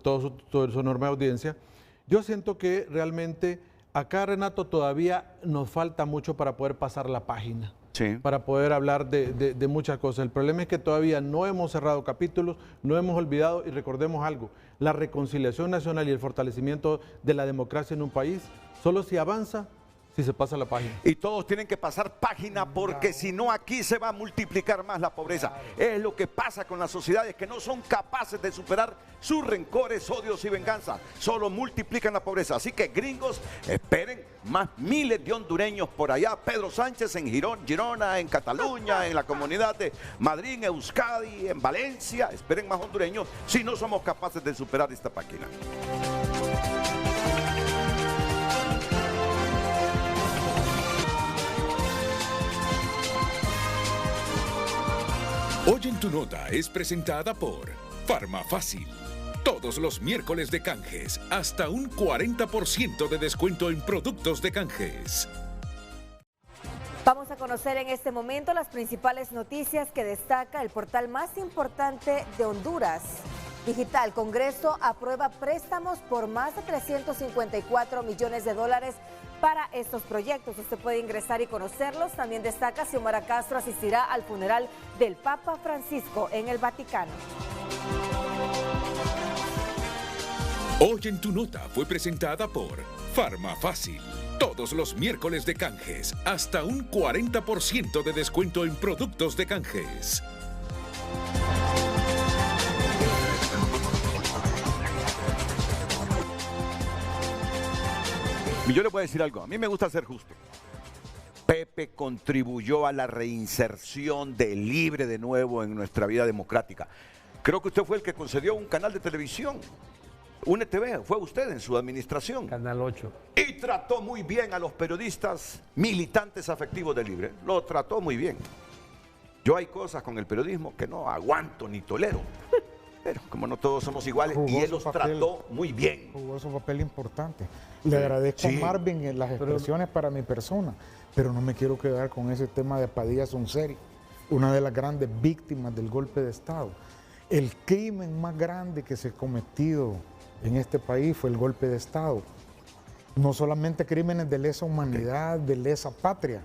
toda su enorme audiencia, yo siento que realmente acá, Renato, todavía nos falta mucho para poder pasar la página. Sí. Para poder hablar de muchas cosas. El problema es que todavía no hemos cerrado capítulos, no hemos olvidado, y recordemos algo, la reconciliación nacional y el fortalecimiento de la democracia en un país solo si avanza si se pasa la página. Y todos tienen que pasar página porque si no aquí se va a multiplicar más la pobreza. Es lo que pasa con las sociedades que no son capaces de superar sus rencores, odios y venganzas. Solo multiplican la pobreza. Así que gringos, esperen más miles de hondureños por allá. Pedro Sánchez en Girona, en Cataluña, en la comunidad de Madrid, en Euskadi, en Valencia. Esperen más hondureños si no somos capaces de superar esta página. Hoy en tu nota es presentada por Farmafácil. Todos los miércoles de canjes, hasta un 40% de descuento en productos de canjes. Vamos a conocer en este momento las principales noticias que destaca el portal más importante de Honduras. Digital, Congreso aprueba préstamos por más de 354 millones de dólares para estos proyectos. Usted puede ingresar y conocerlos. También destaca Xiomara Castro asistirá al funeral del Papa Francisco en el Vaticano. Hoy en tu nota fue presentada por Farmafácil. Todos los miércoles de canjes, hasta un 40% de descuento en productos de canjes. Y yo le voy a decir algo, a mí me gusta ser justo. Pepe contribuyó a la reinserción de Libre de nuevo en nuestra vida democrática. Creo que usted fue el que concedió un canal de televisión, UNETV, fue usted en su administración. Canal 8. Y trató muy bien a los periodistas militantes afectivos de Libre. Lo trató muy bien. Yo hay cosas con el periodismo que no aguanto ni tolero. Pero como no todos somos iguales, y él los trató muy bien. Jugó su papel importante. Le agradezco a Marvin las expresiones para mi persona, pero no me quiero quedar con ese tema de Padilla Sunseri, una de las grandes víctimas del golpe de Estado. El crimen más grande que se ha cometido en este país fue el golpe de Estado. No solamente crímenes de lesa humanidad, de lesa patria,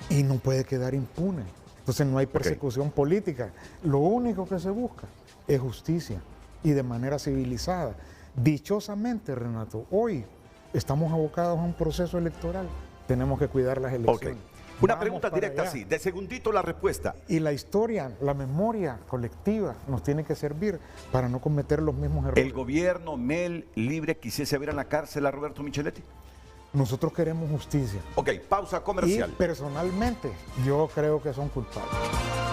y no puede quedar impune. Entonces no hay persecución política. Lo único que se busca es justicia y de manera civilizada. Dichosamente, Renato, hoy estamos abocados a un proceso electoral. Tenemos que cuidar las elecciones. Una pregunta directa así, de segundito la respuesta. Y la historia, la memoria colectiva nos tiene que servir para no cometer los mismos errores. ¿El gobierno Mel Libre quisiese ver en la cárcel a Roberto Micheletti? Nosotros queremos justicia. Ok, pausa comercial. Y personalmente, yo creo que son culpables.